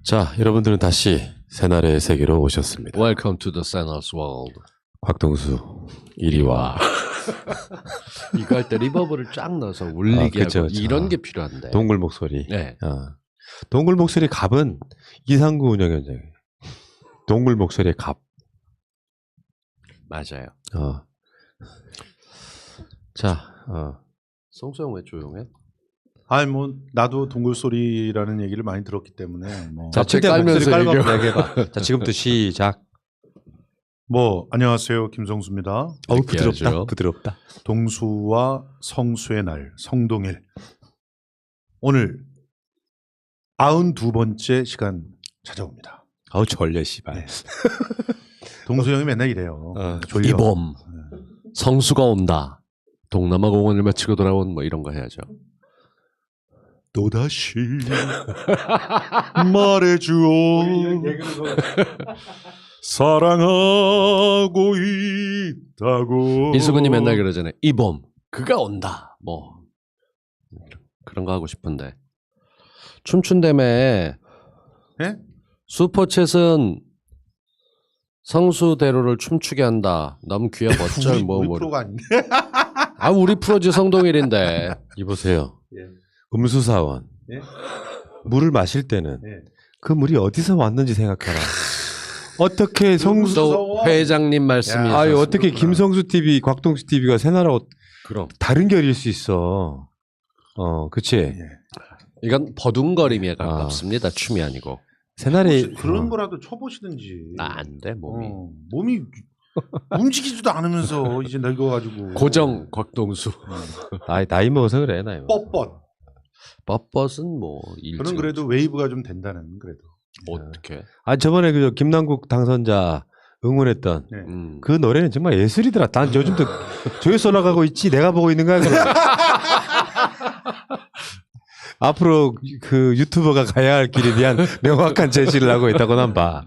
자, 여러분들은 다시 새날의 세계로 오셨습니다. Welcome to the Sinners World. 곽동수, 이리 와. 이거 할 때 리버브를 쫙 넣어서 울리게 그쵸, 하고 그쵸. 이런 게 필요한데. 동굴 목소리. 네. 동굴 목소리 갑은 이상구 운영위원장이에요. 동굴 목소리의 갑. 맞아요. 자, 송수영 왜 조용해? 아니 뭐 나도 동굴 소리라는 얘기를 많이 들었기 때문에 뭐, 자, 책 최대한 깔면서 목소리 얘기해. 얘기해봐. 자, 지금부터 시작. 뭐 안녕하세요 김성수입니다. 어우, 느끼하죠. 부드럽다. 부드럽다. 동수와 성수의 날 성동일 오늘 92번째 시간 찾아옵니다. 어우, 졸려, 씨발. 네. 동수 형이 맨날 이래요. 졸려. 이봄 성수가 온다. 동남아 공원을 마치고 돌아온 뭐 이런 거 해야죠. 또다시 말해주오 사랑하고 있다고. 이수근이 맨날 그러잖아요. 이봄 그가 온다. 뭐 그런 거 하고 싶은데 춤춘다며. 예? 슈퍼챗은 성수대로를 춤추게 한다. 너무 귀야 멋절 우리, 뭐 우리 뭐. 프로가 아닌데. 아 우리 프로지 성동일인데. 이보세요. 예. 음수사원. 예? 물을 마실 때는 예. 그 물이 어디서 왔는지 생각하라. 어떻게 성수, 또 회장님 말씀이 야, 아유, 있었습니다. 어떻게 김성수 TV, 곽동수 TV가 새나라하고 그럼 다른 결일 수 있어. 그치? 예. 이건 버둥거림에 가깝습니다. 춤이 아니고. 새날이 그런 거라도 쳐보시든지. 안 돼 몸이. 몸이 움직이지도 않으면서 이제 늙어가지고 고정 곽동수. 나이 먹어서 그래, 나이 먹어. 뻣뻣. 뻣뻣은 뭐 일찍. 저는 그래도 웨이브가 좀 된다는 그래도. 어떻게? 저번에 그 김남국 당선자 응원했던 네. 그 노래는 정말 예술이더라. 난 요즘도 조회수 올라가고 있지. 내가 보고 있는 거야. 그럼. 앞으로 그 유튜버가 가야 할 길에 대한 명확한 제시를 하고 있다고 난 봐.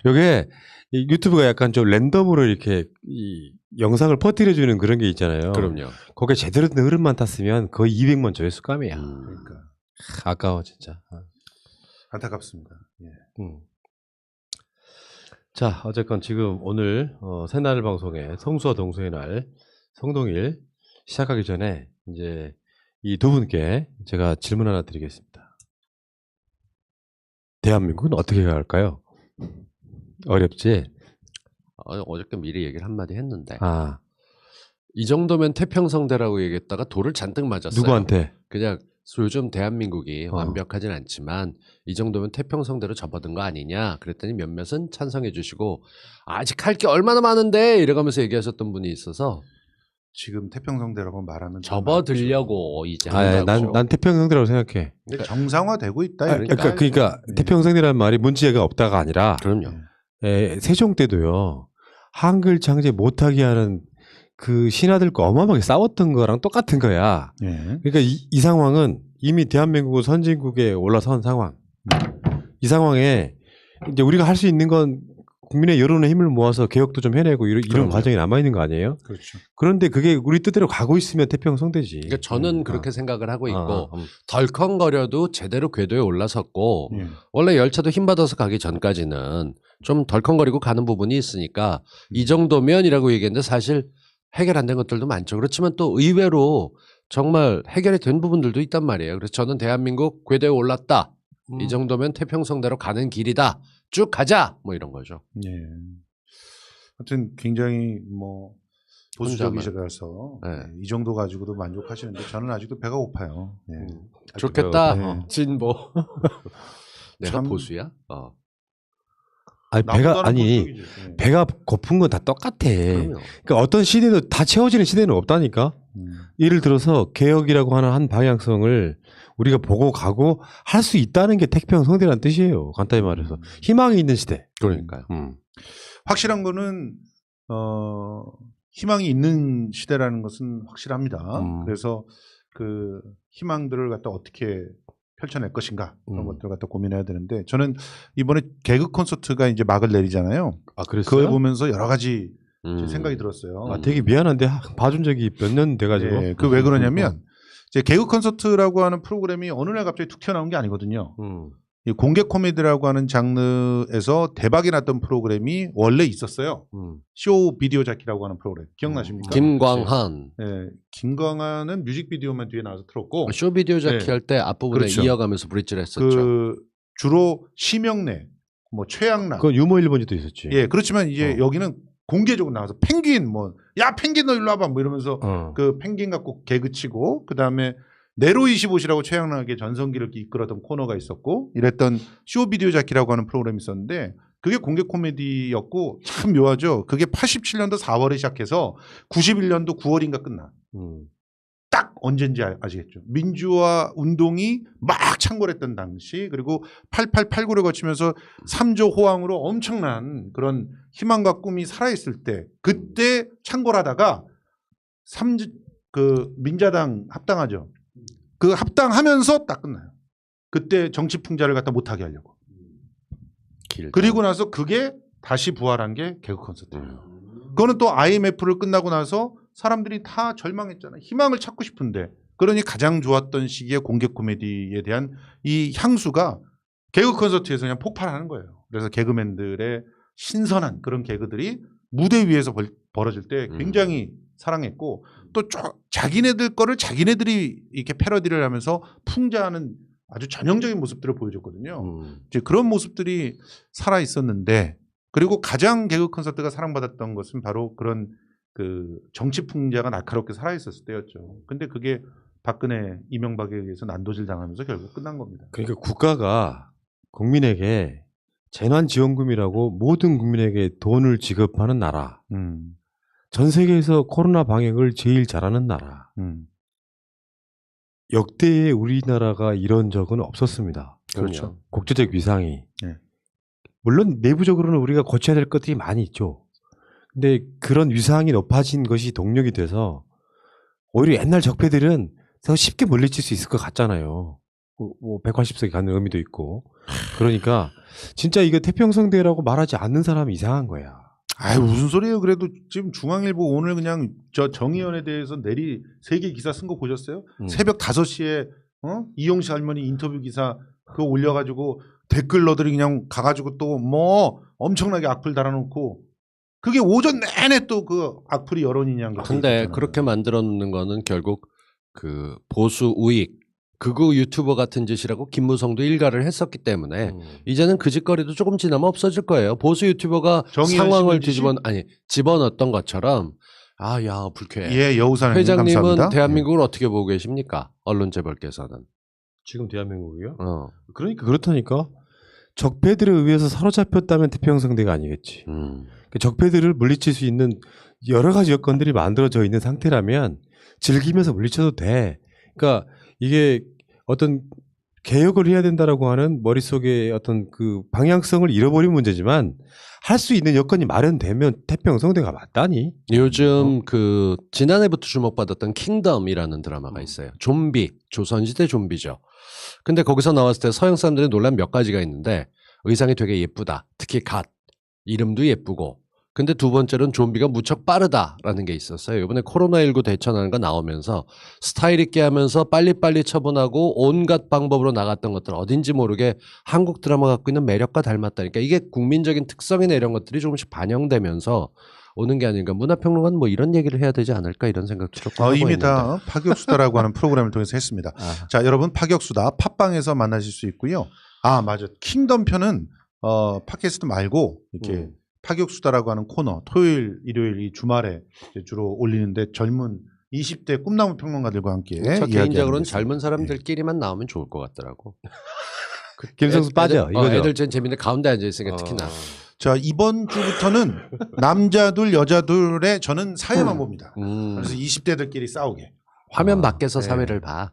요게 이 유튜브가 약간 좀 랜덤으로 이렇게 이 영상을 퍼뜨려주는 그런 게 있잖아요. 그럼요. 거기에 제대로 된 흐름만 탔으면 거의 200만 조회수감이야. 그러니까 아까워 진짜. 안타깝습니다. 예. 자, 어쨌건 지금 오늘 새날 방송에 성수와 동수의 날 성동일 시작하기 전에 이제 이 두 분께 제가 질문 하나 드리겠습니다. 대한민국은 어떻게 갈까요? 어렵지? 어저께 미리 얘기를 한마디 했는데 아, 이 정도면 태평성대라고 얘기했다가 돌을 잔뜩 맞았어요. 누구한테? 그냥 요즘 대한민국이 완벽하진 않지만 이 정도면 태평성대로 접어든 거 아니냐 그랬더니 몇몇은 찬성해 주시고 아직 할 게 얼마나 많은데 이래가면서 얘기하셨던 분이 있어서 지금 태평성대라고 말하면 접어들려고 이제 한다고. 난 태평성대라고 생각해. 근데 정상화되고 있다. 그러니까 태평성대라는 말이 문제가 없다가 아니라 그럼요. 세종 때도요. 한글 창제 못하게 하는 그 신하들과 어마어마하게 싸웠던 거랑 똑같은 거야. 예. 그러니까 이 상황은 이미 대한민국은 선진국에 올라선 상황. 이 상황에 이제 우리가 할 수 있는 건 국민의 여론의 힘을 모아서 개혁도 좀 해내고 이런 과정이 남아있는 거 아니에요? 그렇죠. 그런데 그게 우리 뜻대로 가고 있으면 태평성대지. 그러니까 저는 그렇게 생각을 하고 있고 덜컹거려도 제대로 궤도에 올라섰고 예. 원래 열차도 힘받아서 가기 전까지는 좀 덜컹거리고 가는 부분이 있으니까 이 정도면이라고 얘기했는데 사실 해결 안 된 것들도 많죠. 그렇지만 또 의외로 정말 해결이 된 부분들도 있단 말이에요. 그래서 저는 대한민국 궤도에 올랐다. 이 정도면 태평성대로 가는 길이다. 쭉 가자. 뭐 이런 거죠. 예. 하여튼 굉장히 뭐 보수적이셔서 네. 이 정도 가지고도 만족하시는데 저는 아직도 배가 고파요. 예. 좋겠다. 네. 진보. 내가 참- 보수야? 나보다는 보수적이지. 예. 배가 고픈 건 다 똑같아. 그럼요. 그러니까 어떤 시대도 다 채워지는 시대는 없다니까. 예를 들어서 개혁이라고 하는 한 방향성을 우리가 보고 가고 할 수 있다는 게 태평성대라는 뜻이에요. 간단히 말해서 희망이 있는 시대. 그러니까요. 확실한 거는 희망이 있는 시대라는 것은 확실합니다. 그래서 그 희망들을 갖다 어떻게 펼쳐낼 것인가 그런 것들을 갖다 고민해야 되는데 저는 이번에 개그 콘서트가 이제 막을 내리잖아요. 아, 그랬어요? 그걸 보면서 여러 가지 생각이 들었어요. 아, 되게 미안한데 봐준 적이 몇 년 돼가지고. 예, 그 왜 그러냐면 이제 개그 콘서트라고 하는 프로그램이 어느 날 갑자기 툭 튀어나온 게 아니거든요. 이 공개 코미디라고 하는 장르에서 대박이 났던 프로그램이 원래 있었어요. 쇼 비디오 자키라고 하는 프로그램 기억나십니까? 김광한 네, 김광한은 뮤직비디오만 뒤에 나와서 틀었고 쇼비디오 자키 네. 할 때 앞부분에 그렇죠. 이어가면서 브릿지를 했었죠. 그 주로 심영래, 뭐 최양락, 그건 유머 1번지도 있었지. 예, 그렇지만 이제 여기는 공개적으로 나와서 펭귄 뭐 야 펭귄 너 일로 와봐 뭐 이러면서 그 펭귄 갖고 개그 치고 그 다음에 네로 25시라고 최양락의 전성기를 이끌었던 코너가 있었고 이랬던 쇼 비디오 자키라고 하는 프로그램이 있었는데 그게 공개 코미디였고 참 묘하죠. 그게 87년도 4월에 시작해서 91년도 9월인가 끝나. 딱 언젠지 아시겠죠. 민주화 운동이 막 창궐했던 당시 그리고 8889를 거치면서 3조 호황으로 엄청난 그런 희망과 꿈이 살아있을 때 그때 창궐하다가 그 민자당 합당하죠. 그 합당하면서 딱 끝나요. 그때 정치 풍자를 갖다 못하게 하려고. 그리고 나서 그게 다시 부활한 게 개그 콘서트예요. 그거는 또 IMF를 끝나고 나서 사람들이 다 절망했잖아요. 희망을 찾고 싶은데 그러니 가장 좋았던 시기에 공개 코미디에 대한 이 향수가 개그 콘서트에서 그냥 폭발하는 거예요. 그래서 개그맨들의 신선한 그런 개그들이 무대 위에서 벌어질 때 굉장히 사랑했고 또 자기네들 거를 자기네들이 이렇게 패러디를 하면서 풍자하는 아주 전형적인 모습들을 보여줬거든요. 이제 그런 모습들이 살아 있었는데 그리고 가장 개그 콘서트가 사랑받았던 것은 바로 그런 그 정치 풍자가 날카롭게 살아 있었을 때였죠. 근데 그게 박근혜, 이명박에 의해서 난도질 당하면서 결국 끝난 겁니다. 그러니까 국가가 국민에게 재난지원금이라고 모든 국민에게 돈을 지급하는 나라. 전 세계에서 코로나 방역을 제일 잘하는 나라. 역대에 우리나라가 이런 적은 없었습니다. 그렇죠. 국제적 위상이. 네. 물론 내부적으로는 우리가 고쳐야 될 것들이 많이 있죠. 근데 그런 위상이 높아진 것이 동력이 돼서 오히려 옛날 적폐들은 더 쉽게 물리칠 수 있을 것 같잖아요. 뭐 180석이 가는 의미도 있고. 그러니까 진짜 이거 태평성대라고 말하지 않는 사람이 이상한 거야. 아유 무슨 소리예요. 그래도 지금 중앙일보 오늘 그냥 저 정의연에 대해서 내리 3개 기사 쓴 거 보셨어요? 새벽 5시에 이용식 할머니 인터뷰 기사 그거 올려가지고 댓글러들이 그냥 가가지고 또 뭐 엄청나게 악플 달아놓고 그게 오전 내내 또 그 악플이 여론이냐는 거. 근데 그렇게 만들어 놓는 거는 결국 그 보수 우익 극우 유튜버 같은 짓이라고 김무성도 일가를 했었기 때문에 이제는 그 짓거리도 조금 지나면 없어질 거예요. 보수 유튜버가 상황을 집어넣었던 것처럼 야 불쾌해. 예, 여우사님 회장님은 감사합니다. 대한민국을 어떻게 보고 계십니까? 언론재벌께서는. 지금 대한민국이요? 그러니까 그렇다니까. 적폐들에 의해서 사로잡혔다면 태평성대가 아니겠지. 적폐들을 물리칠 수 있는 여러 가지 여건들이 만들어져 있는 상태라면 즐기면서 물리쳐도 돼. 그러니까 이게 어떤 개혁을 해야 된다라고 하는 머릿속에 어떤 그 방향성을 잃어버린 문제지만 할 수 있는 여건이 마련되면 태평성대가 맞다니. 요즘 그 지난해부터 주목받았던 킹덤이라는 드라마가 있어요. 좀비, 조선시대 좀비죠. 근데 거기서 나왔을 때 서양 사람들이 놀란 몇 가지가 있는데 의상이 되게 예쁘다. 특히 갓, 이름도 예쁘고. 근데 두 번째로는 좀비가 무척 빠르다라는 게 있었어요. 이번에 코로나19 대처하는 거 나오면서 스타일 있게 하면서 빨리빨리 처분하고 온갖 방법으로 나갔던 것들 어딘지 모르게 한국 드라마 갖고 있는 매력과 닮았다니까 이게 국민적인 특성이나 이런 것들이 조금씩 반영되면서 오는 게 아닌가. 문화평론가는 뭐 이런 얘기를 해야 되지 않을까 이런 생각도 조금 하고 이미 있는데. 다 파격수다라고 하는 프로그램을 통해서 했습니다. 자, 여러분 파격수다 팟빵에서 만나실 수 있고요. 맞아. 킹덤 편은 팟캐스트 말고 이렇게 파격수다라고 하는 코너 토요일, 일요일 이 주말에 이제 주로 올리는데 젊은 20대 꿈나무 평론가들과 함께 저 개인적으로는 이야기하는 젊은 사람들끼리만 나오면 좋을 것 같더라고. 김성수 빠져. 이거죠. 애들 전 재밌는데 가운데 앉아 있으니까 특히나. 자, 이번 주부터는 남자 둘 여자 둘의 저는 사회만 봅니다. 그래서 20대들끼리 싸우게. 화면 밖에서 네. 사회를 봐.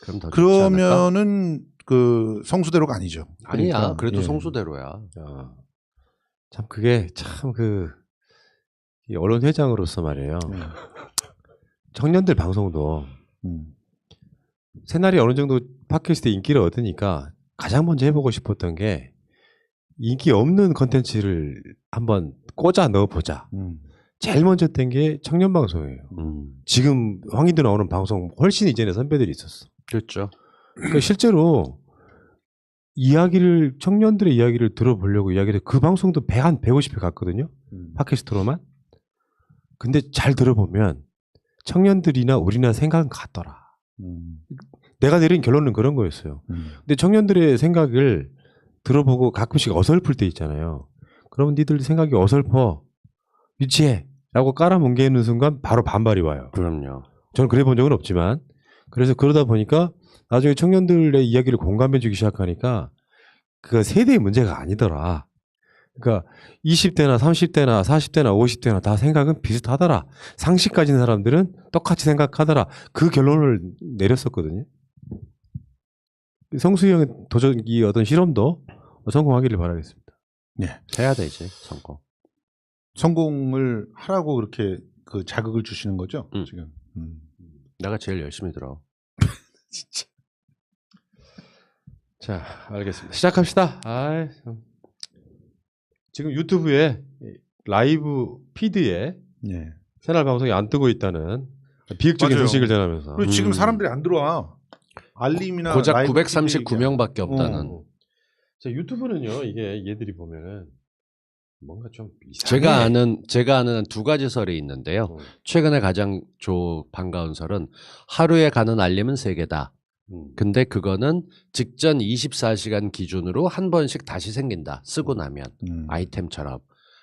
그럼 더 좋지 않을까? 그러면은 그 성수대로가 아니죠. 아니야. 그러니까, 그래도 예. 성수대로야. 참 그게 참 그 언론 회장으로서 말이에요. 청년들 방송도 새날이 어느 정도 팟캐스트에 인기를 얻으니까 가장 먼저 해보고 싶었던 게 인기 없는 컨텐츠를 한번 꽂아 넣어보자. 제일 먼저 뗀 게 청년 방송이에요. 지금 황인도 나오는 방송 훨씬 이전에 선배들이 있었어. 그렇죠. 그러니까 실제로 이야기를 청년들의 이야기를 들어보려고 이야기를 그 방송도 한 150회 갔거든요. 팟캐스트로만. 근데 잘 들어보면 청년들이나 우리나 생각은 같더라. 내가 내린 결론은 그런 거였어요. 근데 청년들의 생각을 들어보고 가끔씩 어설플 때 있잖아요. 그러면 니들 생각이 어설퍼, 유치해 라고 깔아뭉개는 순간 바로 반발이 와요. 그럼요. 저는 그래 본 적은 없지만 그래서 그러다 보니까 나중에 청년들의 이야기를 공감해 주기 시작하니까 그 세대의 문제가 아니더라. 그러니까 20대나 30대나 40대나 50대나 다 생각은 비슷하더라. 상식 가진 사람들은 똑같이 생각하더라. 그 결론을 내렸었거든요. 성수형의 도전 이 어떤 실험도 성공하기를 바라겠습니다. 네. 해야 되지 성공. 성공을 하라고 그렇게 그 자극을 주시는 거죠? 지금. 내가 제일 열심히 들어. 진짜. 자, 알겠습니다. 시작합시다. 지금 유튜브에 라이브 피드에 네. 채널 방송이 안 뜨고 있다는 비극적인 맞아요. 소식을 전하면서 그리고 지금 사람들이 안 들어와. 알림이나 고작 라이브 939명밖에 없다는. 자, 유튜브는요, 이게 얘들이 보면은 뭔가 좀 이상해. 제가 아는 한 두 가지 설이 있는데요. 최근에 가장 반가운 설은 하루에 가는 알림은 3개다. 근데 그거는 직전 24시간 기준으로 한 번씩 다시 생긴다. 쓰고 나면 아이템처럼.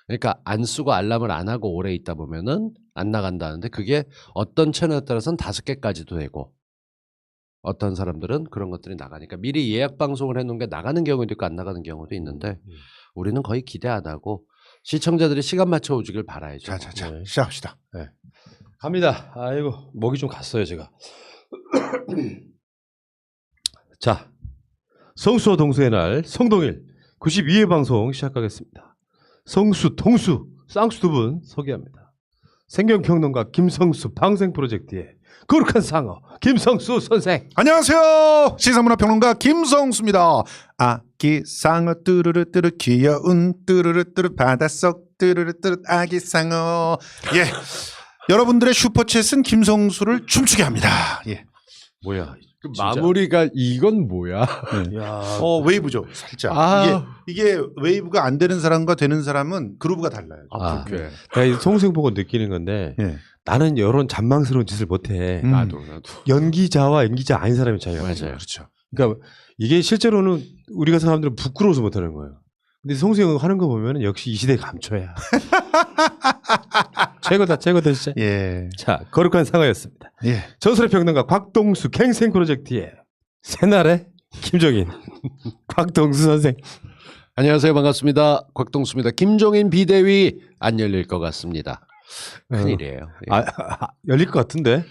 그러니까 안 쓰고 알람을 안 하고 오래 있다 보면은 안 나간다는데 그게 어떤 채널에 따라서는 5개까지도 되고 어떤 사람들은 그런 것들이 나가니까 미리 예약 방송을 해놓은 게 나가는 경우도 있고 안 나가는 경우도 있는데 우리는 거의 기대 안 하고 시청자들이 시간 맞춰 오주길 바라야죠. 자, 네. 시작합시다. 네. 갑니다. 아이고, 목이 좀 갔어요, 제가. 자, 성수와 동수의 날, 성동일 92회 방송 시작하겠습니다. 성수, 동수, 쌍수 두 분 소개합니다. 생경평론가 김성수 방생 프로젝트의 거룩한 상어 김성수 선생. 안녕하세요. 시사문화평론가 김성수입니다. 아기상어 뚜루루뚜루 귀여운 뚜루루뚜루 바닷속 뚜루루뚜루 아기상어. 예. 여러분들의 슈퍼챗은 김성수를 춤추게 합니다. 예. 뭐야? 그 마무리가 이건 뭐야? 야, 웨이브죠. 살짝. 이게 웨이브가 안 되는 사람과 되는 사람은 그루브가 달라요. 그래. 내가 이 송생 보고 느끼는 건데 예. 나는 이런 잔망스러운 짓을 못해. 나도. 연기자와 연기자 아닌 사람의 차이가 맞아요. 그렇죠. 그러니까 이게 실제로는 우리가 사람들은 부끄러워서 못하는 거예요. 근데 송수영 하는 거 보면 역시 이 시대 감초야. 최고다 진짜. 예. 자, 거룩한 상어였습니다. 예. 전설의 평론가 곽동수 갱생 프로젝트의 새날의 김종인 곽동수 선생. 안녕하세요. 반갑습니다. 곽동수입니다. 김종인 비대위 안 열릴 것 같습니다. 큰일이에요. 예. 열릴 것 같은데.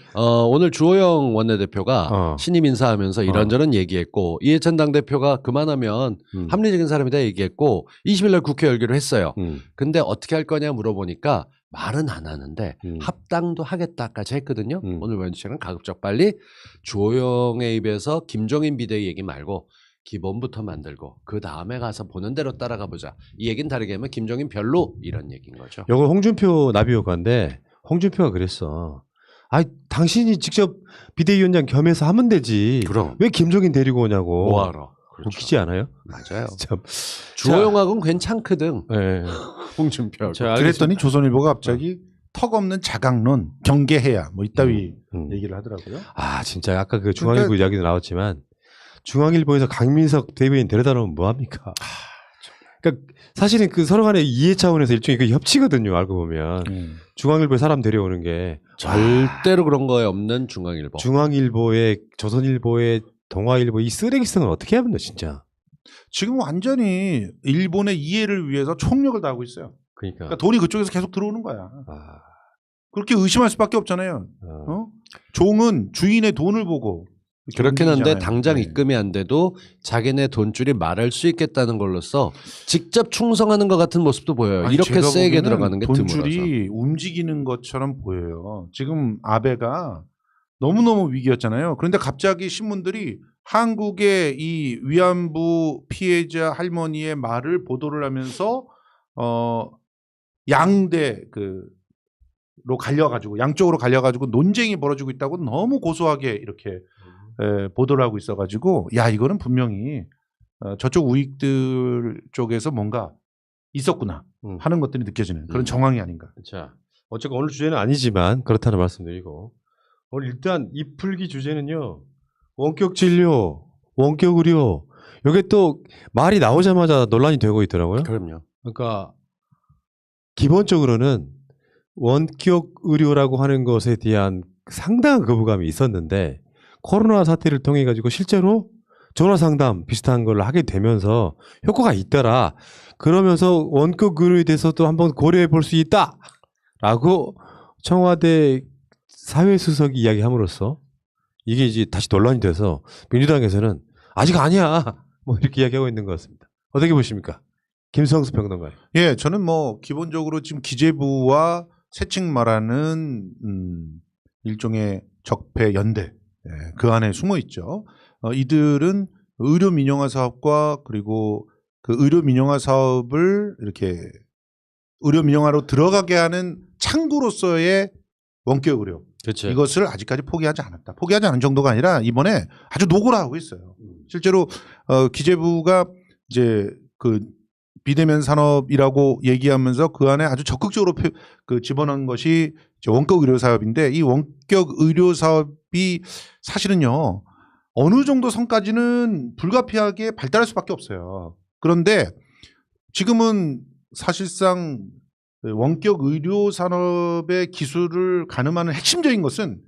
오늘 주호영 원내대표가 신임 인사하면서 이런저런 얘기했고 이해찬 당대표가 그만하면 합리적인 사람이다 얘기했고 20일 날 국회 열기로 했어요. 근데 어떻게 할 거냐 물어보니까 말은 안 하는데 합당도 하겠다까지 했거든요. 오늘 원주시는 가급적 빨리 주호영의 입에서 김종인 비대위 얘기 말고 기본부터 만들고 그 다음에 가서 보는 대로 따라가 보자. 이 얘기는 다르게 하면 김종인 별로 이런 얘기인 거죠. 요거 홍준표 나비효과인데 홍준표가 그랬어. 당신이 직접 비대위원장 겸해서 하면 되지. 그럼 왜 김종인 데리고 오냐고. 뭐하러. 그렇죠. 웃기지 않아요? 맞아요. 참. 주호영하고는 괜찮거든. 네. 홍준표. 자, 그랬더니 조선일보가 갑자기 턱 없는 자강론 경계해야 뭐 이따위 얘기를 하더라고요. 진짜 아까 그 중앙일보 이야기도 나왔지만 중앙일보에서 강민석 대변인 데려다 놓으면 뭐합니까? 그러니까 사실은 그 서로 간의 이해 차원에서 일종의 그 협치거든요. 알고 보면 중앙일보에 사람 데려오는 게 절대로 그런 거에 없는 중앙일보. 중앙일보에 조선일보에 동아일보 이 쓰레기성을 어떻게 하면 돼 진짜. 지금 완전히 일본의 이해를 위해서 총력을 다하고 있어요. 그러니까 돈이 그쪽에서 계속 들어오는 거야. 그렇게 의심할 수밖에 없잖아요. 종은 주인의 돈을 보고 그렇긴 한데 움직이잖아요. 당장 입금이 안 돼도 자기네 돈줄이 말할 수 있겠다는 걸로써 직접 충성하는 것 같은 모습도 보여요. 아니, 이렇게 제가 세게 보기에는 들어가는 게 드물어서. 돈줄이 움직이는 것처럼 보여요. 지금 아베가 너무너무 위기였잖아요. 그런데 갑자기 신문들이 한국의 이 위안부 피해자 할머니의 말을 보도를 하면서 로 갈려가지고 양쪽으로 갈려가지고 논쟁이 벌어지고 있다고 너무 고소하게 이렇게 보도를 하고 있어가지고 야 이거는 분명히 저쪽 우익들 쪽에서 뭔가 있었구나 하는 것들이 느껴지는 그런 정황이 아닌가. 자, 어쨌건 오늘 주제는 아니지만 그렇다는 말씀드리고 오늘 일단 이 풀기 주제는요. 원격 진료, 원격 의료 이게 또 말이 나오자마자 논란이 되고 있더라고요. 그럼요. 그러니까 기본적으로는 원격 의료라고 하는 것에 대한 상당한 거부감이 있었는데 코로나 사태를 통해 가지고 실제로 전화 상담 비슷한 걸 하게 되면서 효과가 있더라. 그러면서 원격 의료에 대해서도 한번 고려해 볼 수 있다라고 청와대 사회수석이 이야기함으로써 이게 이제 다시 논란이 돼서 민주당에서는 아직 아니야 뭐 이렇게 이야기하고 있는 것 같습니다. 어떻게 보십니까, 김성수 평론가님? 예, 저는 뭐 기본적으로 지금 기재부와 세칭 말하는 일종의 적폐 연대 그 안에 숨어 있죠. 이들은 의료 민영화 사업과 그리고 그 의료 민영화 사업을 이렇게 의료 민영화로 들어가게 하는 창구로서의 원격 의료 그렇죠. 이것을 아직까지 포기하지 않았다. 포기하지 않은 정도가 아니라 이번에 아주 노고를 하고 있어요. 실제로 기재부가 이제 그 비대면 산업이라고 얘기하면서 그 안에 아주 적극적으로 집어넣은 것이 원격 의료 사업인데 이 원격 의료 사업이 사실은요 어느 정도 선까지는 불가피하게 발달할 수밖에 없어요. 그런데 지금은 사실상 원격 의료 산업의 기술을 가늠하는 핵심적인 것은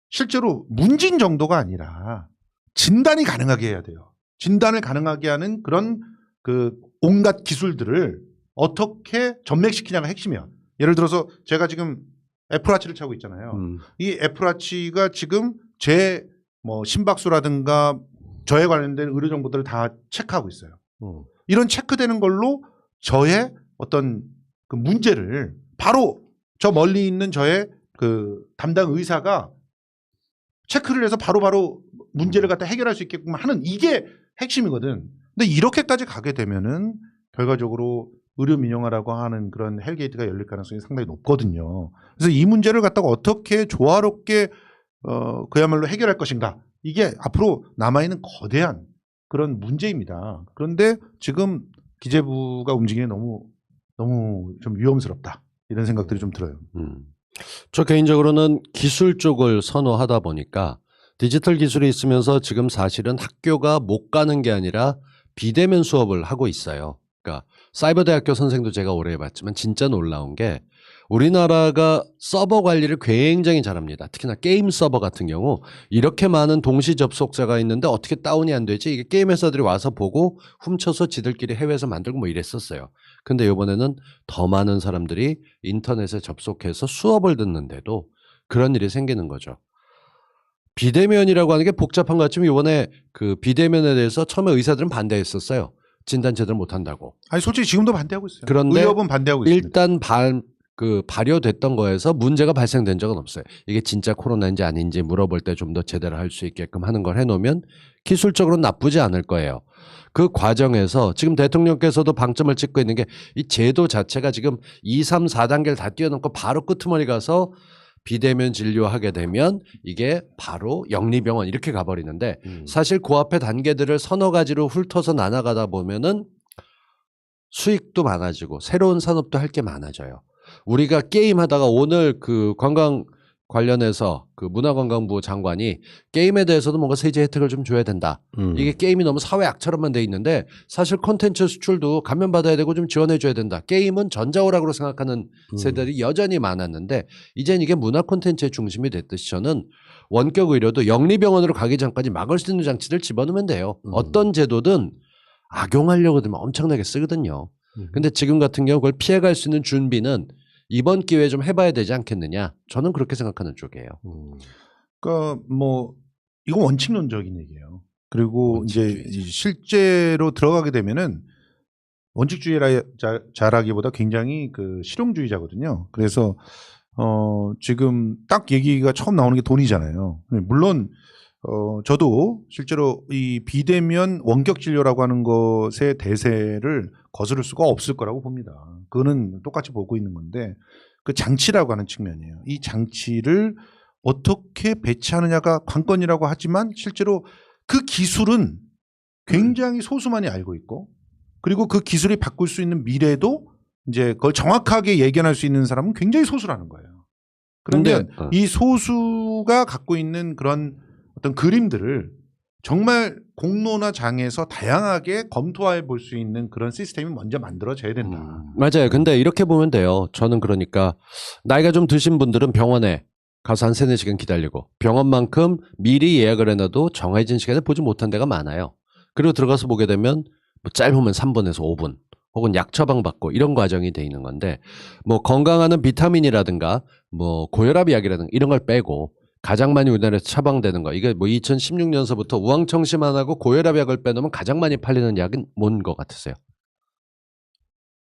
실제로 문진 정도가 아니라 진단이 가능하게 해야 돼요. 진단을 가능하게 하는 그런 그 온갖 기술들을 어떻게 전맥시키냐가 핵심이야. 예를 들어서 제가 지금 애플워치를 차고 있잖아요. 이 애플워치가 지금 제 뭐 심박수라든가 저에 관련된 의료 정보들을 다 체크하고 있어요. 이런 체크되는 걸로 저의 어떤 그 문제를 바로 저 멀리 있는 저의 그 담당 의사가 체크를 해서 바로바로 문제를 갖다 해결할 수 있게끔 하는 이게 핵심이거든. 근데 이렇게까지 가게 되면은 결과적으로 의료 민영화라고 하는 그런 헬게이트가 열릴 가능성이 상당히 높거든요. 그래서 이 문제를 갖다가 어떻게 조화롭게 그야말로 해결할 것인가 이게 앞으로 남아있는 거대한 그런 문제입니다. 그런데 지금 기재부가 움직이는 너무 좀 위험스럽다 이런 생각들이 좀 들어요. 저 개인적으로는 기술 쪽을 선호하다 보니까 디지털 기술이 있으면서 지금 사실은 학교가 못 가는 게 아니라 비대면 수업을 하고 있어요. 그러니까 사이버대학교 선생도 제가 오래 해봤지만 진짜 놀라운 게 우리나라가 서버 관리를 굉장히 잘합니다. 특히나 게임 서버 같은 경우 이렇게 많은 동시 접속자가 있는데 어떻게 다운이 안 되지? 이게 게임 회사들이 와서 보고 훔쳐서 지들끼리 해외에서 만들고 뭐 이랬었어요. 근데 이번에는 더 많은 사람들이 인터넷에 접속해서 수업을 듣는데도 그런 일이 생기는 거죠. 비대면이라고 하는 게 복잡한 것 같지만 이번에 그 비대면에 대해서 처음에 의사들은 반대했었어요. 진단 제대로 못한다고. 아니 솔직히 지금도 반대하고 있어요. 그런데 의협은 반대하고 있습니다. 일단 발효됐던 거에서 문제가 발생된 적은 없어요. 이게 진짜 코로나인지 아닌지 물어볼 때 좀 더 제대로 할 수 있게끔 하는 걸 해놓으면 기술적으로는 나쁘지 않을 거예요. 그 과정에서 지금 대통령께서도 방점을 찍고 있는 게 이 제도 자체가 지금 2, 3, 4단계를 다 뛰어넘고 바로 끄트머리 가서 비대면 진료하게 되면 이게 바로 영리병원 이렇게 가버리는데 사실 그 앞에 단계들을 서너 가지로 훑어서 나눠가다 보면은 수익도 많아지고 새로운 산업도 할 게 많아져요. 우리가 게임하다가 오늘 그 관광 관련해서 그 문화관광부 장관이 게임에 대해서도 뭔가 세제 혜택을 좀 줘야 된다. 이게 게임이 너무 사회 악처럼만 돼 있는데 사실 콘텐츠 수출도 감면받아야 되고 좀 지원해 줘야 된다. 게임은 전자오락으로 생각하는 세대들이 여전히 많았는데 이젠 이게 문화 콘텐츠의 중심이 됐듯이 저는 원격 의료도 영리병원으로 가기 전까지 막을 수 있는 장치들 집어넣으면 돼요. 어떤 제도든 악용하려고 들면 엄청나게 쓰거든요. 근데 지금 같은 경우 그걸 피해갈 수 있는 준비는 이번 기회에 좀 해봐야 되지 않겠느냐. 저는 그렇게 생각하는 쪽이에요. 그러니까 뭐 이건 원칙론적인 얘기예요. 그리고 이제 실제로 들어가게 되면은 원칙주의자라기보다 굉장히 그 실용주의자거든요. 그래서 지금 딱 얘기가 처음 나오는 게 돈이잖아요. 물론 저도 실제로 이 비대면 원격 진료라고 하는 것의 대세를 거스를 수가 없을 거라고 봅니다. 그거는 똑같이 보고 있는 건데 그 장치라고 하는 측면이에요. 이 장치를 어떻게 배치하느냐가 관건이라고 하지만 실제로 그 기술은 굉장히 소수만이 알고 있고 그리고 그 기술이 바꿀 수 있는 미래도 이제 그걸 정확하게 예견할 수 있는 사람은 굉장히 소수라는 거예요. 그런데 이 소수가 갖고 있는 그런 어떤 그림들을 정말 공론화장에서 다양하게 검토해 볼 수 있는 그런 시스템이 먼저 만들어져야 된다. 맞아요. 근데 이렇게 보면 돼요. 저는 그러니까 나이가 좀 드신 분들은 병원에 가서 한 3-4시간 기다리고 병원만큼 미리 예약을 해놔도 정해진 시간에 보지 못한 데가 많아요. 그리고 들어가서 보게 되면 뭐 짧으면 3분에서 5분 혹은 약 처방받고 이런 과정이 돼 있는 건데 뭐 건강하는 비타민이라든가 뭐 고혈압 약이라든가 이런 걸 빼고 가장 많이 우리나라에서 처방되는 거 이게 뭐 2016년서부터 우황청심환하고 고혈압 약을 빼놓으면 가장 많이 팔리는 약은 뭔 것 같으세요?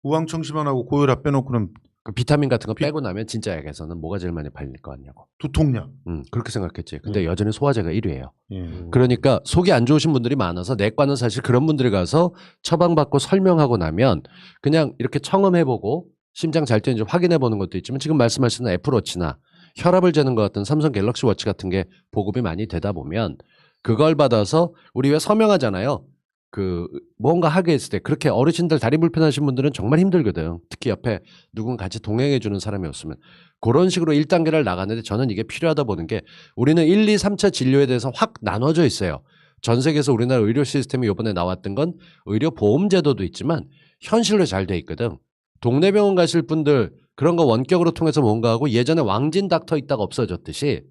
우황청심환하고 고혈압 빼놓고는 그 비타민 같은 거 빼고 나면 진짜 약에서는 뭐가 제일 많이 팔릴 것 같냐고. 두통약. 그렇게 생각했지. 근데 여전히 소화제가 1위예요. 예. 그러니까 속이 안 좋으신 분들이 많아서 내과는 사실 그런 분들이 가서 처방받고 설명하고 나면 그냥 이렇게 청음해보고 심장 잘 뛰는지 확인해보는 것도 있지만 지금 말씀하시는 애플워치나 혈압을 재는 것 같은 삼성 갤럭시 워치 같은 게 보급이 많이 되다 보면 그걸 받아서 우리 왜 서명하잖아요. 그 뭔가 하게 했을 때 그렇게 어르신들 다리 불편하신 분들은 정말 힘들거든. 특히 옆에 누군 같이 동행해 주는 사람이 없으면 그런 식으로 1단계를 나가는데 저는 이게 필요하다 보는 게 우리는 1, 2, 3차 진료에 대해서 확 나눠져 있어요. 전 세계에서 우리나라 의료 시스템이 이번에 나왔던 건 의료 보험 제도도 있지만 현실로 잘 돼 있거든. 동네 병원 가실 분들 그런 거 원격으로 통해서 뭔가 하고 예전에 왕진 닥터 있다가 없어졌듯이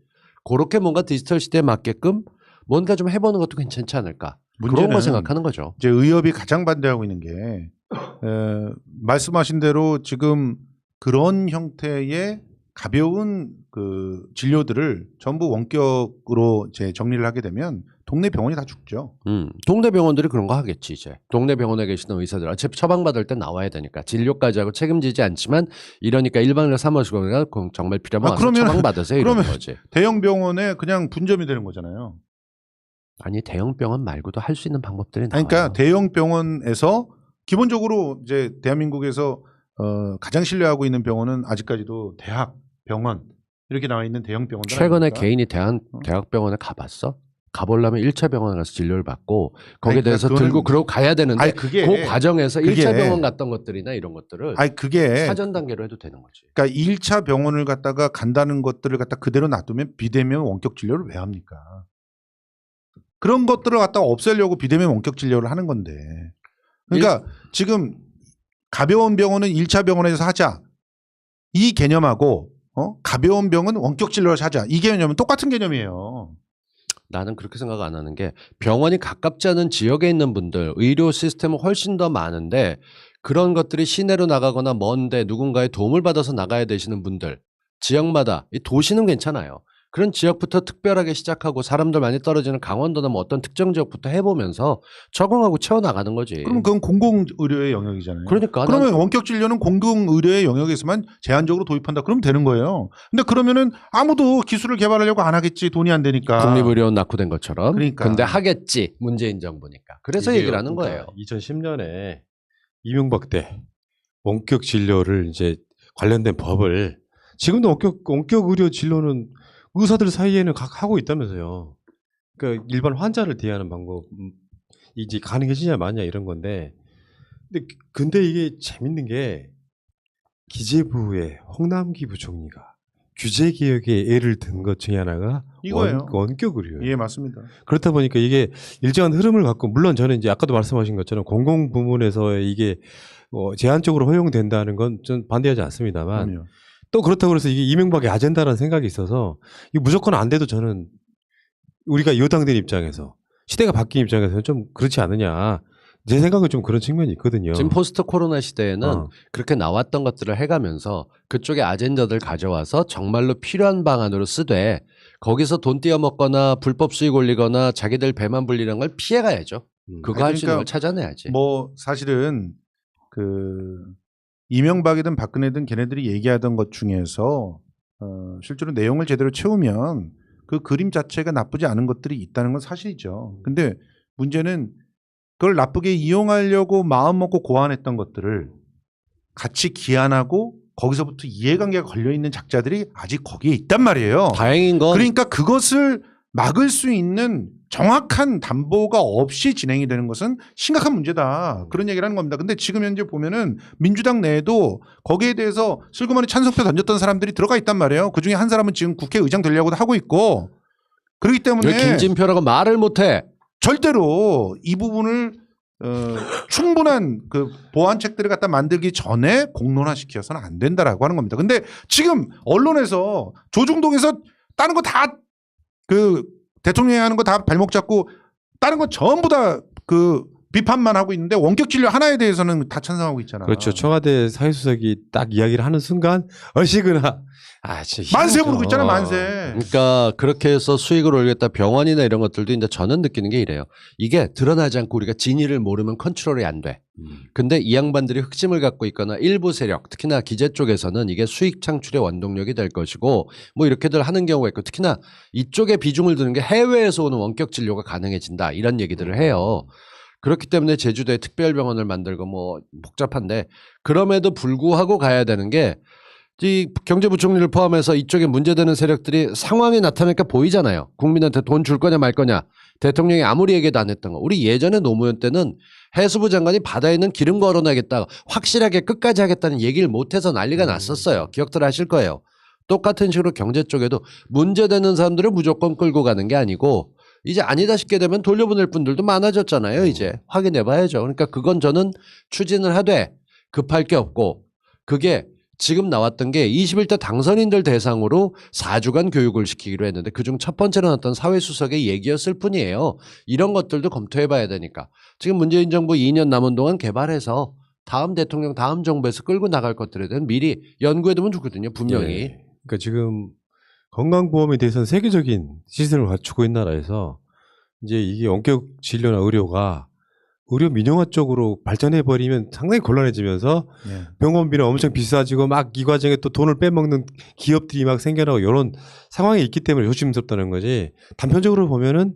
그렇게 뭔가 디지털 시대에 맞게끔 뭔가 좀 해보는 것도 괜찮지 않을까. 그런 거 생각하는 거죠. 이제 의협이 가장 반대하고 있는 게 말씀하신 대로 지금 그런 형태의 가벼운 그 진료들을 전부 원격으로 이제 정리를 하게 되면 동네 병원이 다 죽죠. 동네 병원들이 그런 거 하겠지 이제. 동네 병원에 계시는 의사들 어차피 처방받을 때 나와야 되니까 진료까지 하고 책임지지 않지만 이러니까 일반의료 사무실이나 정말 필요하면 와서 처방받으세요 이런 거지. 대형 병원에 그냥 분점이 되는 거잖아요. 아니 대형 병원 말고도 할 수 있는 방법들이 나와요. 그러니까 대형 병원에서 기본적으로 이제 대한민국에서 가장 신뢰하고 있는 병원은 아직까지도 대학 병원 이렇게 나와 있는 대형 병원들 최근에 아닙니까? 개인이 대학병원에 가봤어? 가보려면 1차 병원에 가서 진료를 받고 거기에 아니, 대해서 그러니까 들고 그러고 가야 되는데 아니, 그게, 그 과정에서 그게, 1차 병원 갔던 것들이나 이런 것들을 아니 그게 사전 단계로 해도 되는 거지. 그러니까 1차 병원을 갔다가 간다는 것들을 갖다 그대로 놔두면 비대면 원격 진료를 왜 합니까? 그런 것들을 갖다가 없애려고 비대면 원격 진료를 하는 건데. 그러니까 지금 가벼운 병원은 1차 병원에서 하자. 이 개념하고 가벼운 병은 원격 진료를 하자. 이 개념은 똑같은 개념이에요. 나는 그렇게 생각 안 하는 게 병원이 가깝지 않은 지역에 있는 분들 의료 시스템은 훨씬 더 많은데 그런 것들이 시내로 나가거나 먼데 누군가의 도움을 받아서 나가야 되시는 분들 지역마다 이 도시는 괜찮아요. 그런 지역부터 특별하게 시작하고 사람들 많이 떨어지는 강원도나 뭐 어떤 특정 지역부터 해보면서 적응하고 채워나가는 거지. 그럼 그건 공공의료의 영역이잖아요. 그러니까 그러면 원격 진료는 공공의료의 영역에서만 제한적으로 도입한다. 그러면 되는 거예요. 근데 그러면은 아무도 기술을 개발하려고 안 하겠지. 돈이 안 되니까. 국립의료원 낙후된 것처럼. 그러니까. 근데 하겠지. 문재인 정부니까. 그래서 얘기를 하는 거예요. 2010년에 이명박 때 원격 진료를 이제 관련된 법을 지금도 원격 의료 진료는 의사들 사이에는 하고 있다면서요. 그러니까 일반 환자를 대하는 방법 이제 가능해지냐 마냐 이런 건데, 근데 이게 재밌는 게 기재부의 홍남기 부총리가 규제 개혁에 애를 든 것 중에 하나가 이거예요. 원격 의료예요. 예, 맞습니다. 그렇다 보니까 이게 일정한 흐름을 갖고 물론 저는 이제 아까도 말씀하신 것처럼 공공 부문에서 이게 제한적으로 허용된다는 건 좀 반대하지 않습니다만. 그럼요. 또 그렇다고 해서 이게 이명박의 아젠다라는 생각이 있어서 이게 무조건 안 돼도 저는 우리가 여당된 입장에서 시대가 바뀐 입장에서는 좀 그렇지 않느냐. 제 생각은 좀 그런 측면이 있거든요. 지금 포스트 코로나 시대에는 그렇게 나왔던 것들을 해가면서 그쪽에 아젠다들 가져와서 정말로 필요한 방안으로 쓰되 거기서 돈 띄어먹거나 불법 수익 올리거나 자기들 배만 불리는 걸 피해가야죠. 그거 할 수 있는 걸 찾아내야지. 뭐 사실은 그 이명박이든 박근혜든 걔네들이 얘기하던 것 중에서 실제로 내용을 제대로 채우면 그 그림 자체가 나쁘지 않은 것들이 있다는 건 사실이죠. 근데 문제는 그걸 나쁘게 이용하려고 마음먹고 고안했던 것들을 같이 기한하고 거기서부터 이해관계가 걸려있는 작자들이 아직 거기에 있단 말이에요. 다행인 건 그러니까 그것을 막을 수 있는 정확한 담보가 없이 진행이 되는 것은 심각한 문제다. 그런 얘기를 하는 겁니다. 근데 지금 현재 보면은 민주당 내에도 거기에 대해서 슬그머니 찬성표 던졌던 사람들이 들어가 있단 말이에요. 그중에 한 사람은 지금 국회의장 되려고도 하고 있고 그렇기 왜 때문에 김진표라고 말을 못해? 절대로 이 부분을 충분한 그 보완책들을 갖다 만들기 전에 공론화시켜서는 안 된다라고 하는 겁니다. 근데 지금 언론에서 조중동에서 다른 거 다 그 대통령이 하는 거 다 발목 잡고 다른 거 전부 다 그 비판만 하고 있는데 원격 진료 하나에 대해서는 다 찬성하고 있잖아. 그렇죠. 청와대 사회수석이 딱 이야기를 하는 순간 어시구나. 아, 진짜 만세 희한하죠. 부르고 있잖아, 만세. 그러니까 그렇게 해서 수익을 올리겠다 병원이나 이런 것들도 이제 저는 느끼는 게 이래요. 이게 드러나지 않고 우리가 진위를 모르면 컨트롤이 안 돼. 근데 이 양반들이 흑심을 갖고 있거나 일부 세력, 특히나 기재 쪽에서는 이게 수익 창출의 원동력이 될 것이고 뭐 이렇게들 하는 경우가 있고 특히나 이쪽에 비중을 두는 게 해외에서 오는 원격 진료가 가능해진다 이런 얘기들을 해요. 그렇기 때문에 제주도에 특별병원을 만들고 뭐 복잡한데 그럼에도 불구하고 가야 되는 게 이 경제부총리를 포함해서 이쪽에 문제되는 세력들이 상황이 나타나니까 보이잖아요. 국민한테 돈 줄 거냐 말 거냐. 대통령이 아무리 얘기도 안 했던 거. 우리 예전에 노무현 때는 해수부 장관이 바다에 있는 기름 걸어놔야겠다. 확실하게 끝까지 하겠다는 얘기를 못해서 난리가 났었어요. 기억들 하실 거예요. 똑같은 식으로 경제 쪽에도 문제되는 사람들을 무조건 끌고 가는 게 아니고 이제 아니다 싶게 되면 돌려보낼 분들도 많아졌잖아요. 이제 확인해 봐야죠. 그러니까 그건 저는 추진을 하되 급할 게 없고 그게 지금 나왔던 게 21대 당선인들 대상으로 4주간 교육을 시키기로 했는데 그중 첫 번째로 나왔던 사회수석의 얘기였을 뿐이에요. 이런 것들도 검토해 봐야 되니까. 지금 문재인 정부 2년 남은 동안 개발해서 다음 대통령 다음 정부에서 끌고 나갈 것들에 대한 미리 연구해 두면 좋거든요. 분명히. 예. 그러니까 지금 건강보험에 대해서는 세계적인 시스템을 갖추고 있는 나라에서 이제 이게 원격 진료나 의료가 의료 민영화 쪽으로 발전해 버리면 상당히 곤란해지면서 예. 병원비는 엄청 비싸지고 막 이 과정에 또 돈을 빼먹는 기업들이 막 생겨나고 이런 상황이 있기 때문에 조심스럽다는 거지. 단편적으로 보면은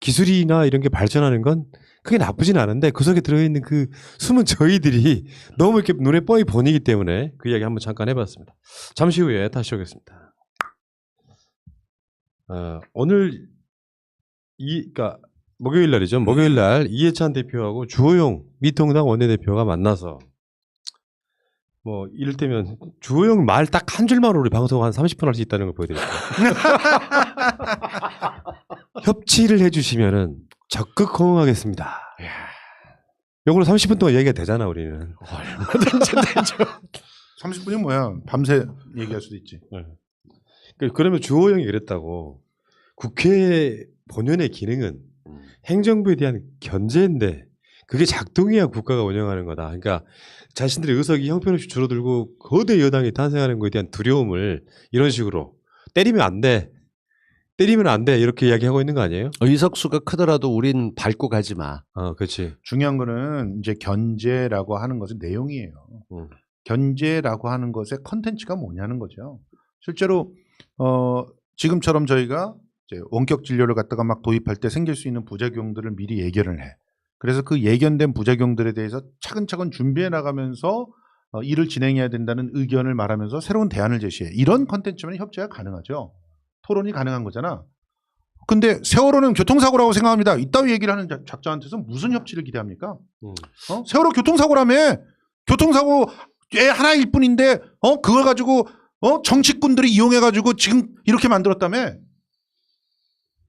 기술이나 이런 게 발전하는 건 크게 나쁘진 않은데 그 속에 들어있는 그 숨은 저희들이 너무 이렇게 눈에 뻔히 보이기 때문에 그 이야기 한번 잠깐 해봤습니다. 잠시 후에 다시 오겠습니다. 오늘 그러니까 목요일 날이죠. 목요일 날 이해찬 대표하고 주호영 미통당 원내대표가 만나서 뭐 이를테면 주호영 말 딱 한 줄만 우리 방송 한 30분 할 수 있다는 걸 보여드릴게요. 협치를 해주시면은 적극 호응하겠습니다. 이걸로 30분 동안 얘기가 되잖아 우리는. 얼마든지 되죠. 30분이 뭐야? 밤새 얘기할 수도 있지. 그러면 주호영이 그랬다고 국회 본연의 기능은 행정부에 대한 견제인데 그게 작동해야 국가가 운영하는 거다. 그러니까 자신들의 의석이 형편없이 줄어들고 거대 여당이 탄생하는 것에 대한 두려움을 이런 식으로 때리면 안 돼. 때리면 안 돼. 이렇게 이야기하고 있는 거 아니에요? 의석수가 크더라도 우린 밟고 가지 마. 그렇지. 중요한 거는 이제 견제라고 하는 것은 내용이에요. 견제라고 하는 것의 컨텐츠가 뭐냐는 거죠. 실제로 지금처럼 저희가 이제 원격 진료를 갖다가 막 도입할 때 생길 수 있는 부작용들을 미리 예견을 해. 그래서 그 예견된 부작용들에 대해서 차근차근 준비해 나가면서 일을 진행해야 된다는 의견을 말하면서 새로운 대안을 제시해. 이런 컨텐츠면 협치가 가능하죠. 토론이 가능한 거잖아. 근데 세월호는 교통사고라고 생각합니다. 이따위 얘기를 하는 작자한테서 무슨 협치를 기대합니까? 세월호 교통사고라며. 교통사고 애 하나일 뿐인데 그걸 가지고 정치꾼들이 이용해가지고 지금 이렇게 만들었다며.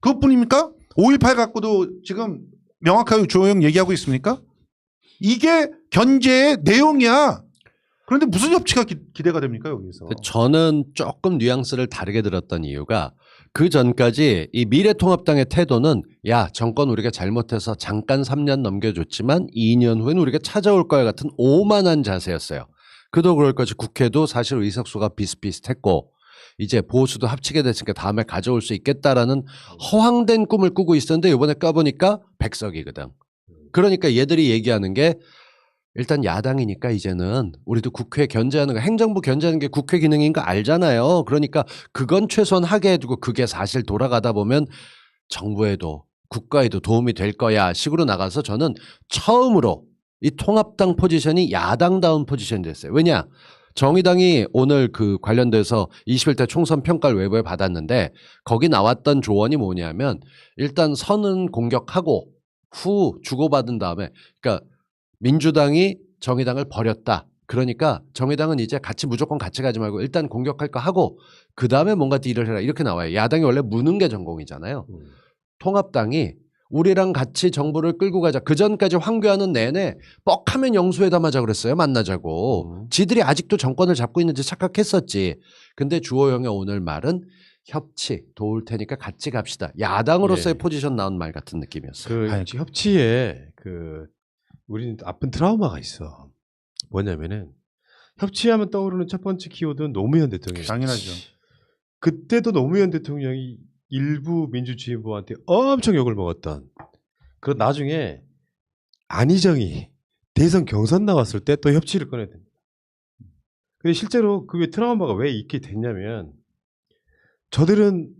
그것뿐입니까? 5.18 갖고도 지금 명확하게 주호영 얘기하고 있습니까? 이게 견제의 내용이야. 그런데 무슨 협치가 기대가 됩니까 여기서? 저는 조금 뉘앙스를 다르게 들었던 이유가 그 전까지 이 미래통합당의 태도는 야 정권 우리가 잘못해서 잠깐 3년 넘겨줬지만 2년 후엔 우리가 찾아올 거야 같은 오만한 자세였어요. 그도 그럴 것이 국회도 사실 의석수가 비슷비슷했고 이제 보수도 합치게 됐으니까 다음에 가져올 수 있겠다라는 허황된 꿈을 꾸고 있었는데 이번에 까보니까 100석이거든. 그러니까 얘들이 얘기하는 게 일단 야당이니까 이제는 우리도 국회 견제하는 거 행정부 견제하는 게 국회 기능인 거 알잖아요. 그러니까 그건 최소한 하게 해두고 그게 사실 돌아가다 보면 정부에도 국가에도 도움이 될 거야 식으로 나가서 저는 처음으로 이 통합당 포지션이 야당다운 포지션이 됐어요. 왜냐? 정의당이 오늘 그 관련돼서 21대 총선 평가를 외부에 받았는데 거기 나왔던 조언이 뭐냐면 일단 선은 공격하고 후 주고받은 다음에 그러니까 민주당이 정의당을 버렸다. 그러니까 정의당은 이제 무조건 같이 가지 말고 일단 공격할 거 하고 그 다음에 뭔가 딜을 해라 이렇게 나와요. 야당이 원래 무는 게 전공이잖아요. 통합당이 우리랑 같이 정부를 끌고 가자. 그 전까지 황교안은 내내 뻑하면 영수회담하자 그랬어요. 만나자고. 지들이 아직도 정권을 잡고 있는지 착각했었지. 근데 주호영의 오늘 말은 협치 도울 테니까 같이 갑시다. 야당으로서의 예. 포지션 나온 말 같은 느낌이었어요. 그 협치에 우리는 아픈 트라우마가 있어. 뭐냐면은 협치하면 떠오르는 첫 번째 키워드는 노무현 대통령. 당연하죠. 그때도 노무현 대통령이 일부 민주주의보한테 엄청 욕을 먹었던. 그 나중에 안희정이 대선 경선 나왔을 때 또 협치를 꺼내야 됩니다. 근데 실제로 그게 트라우마가 왜 있게 됐냐면 저들은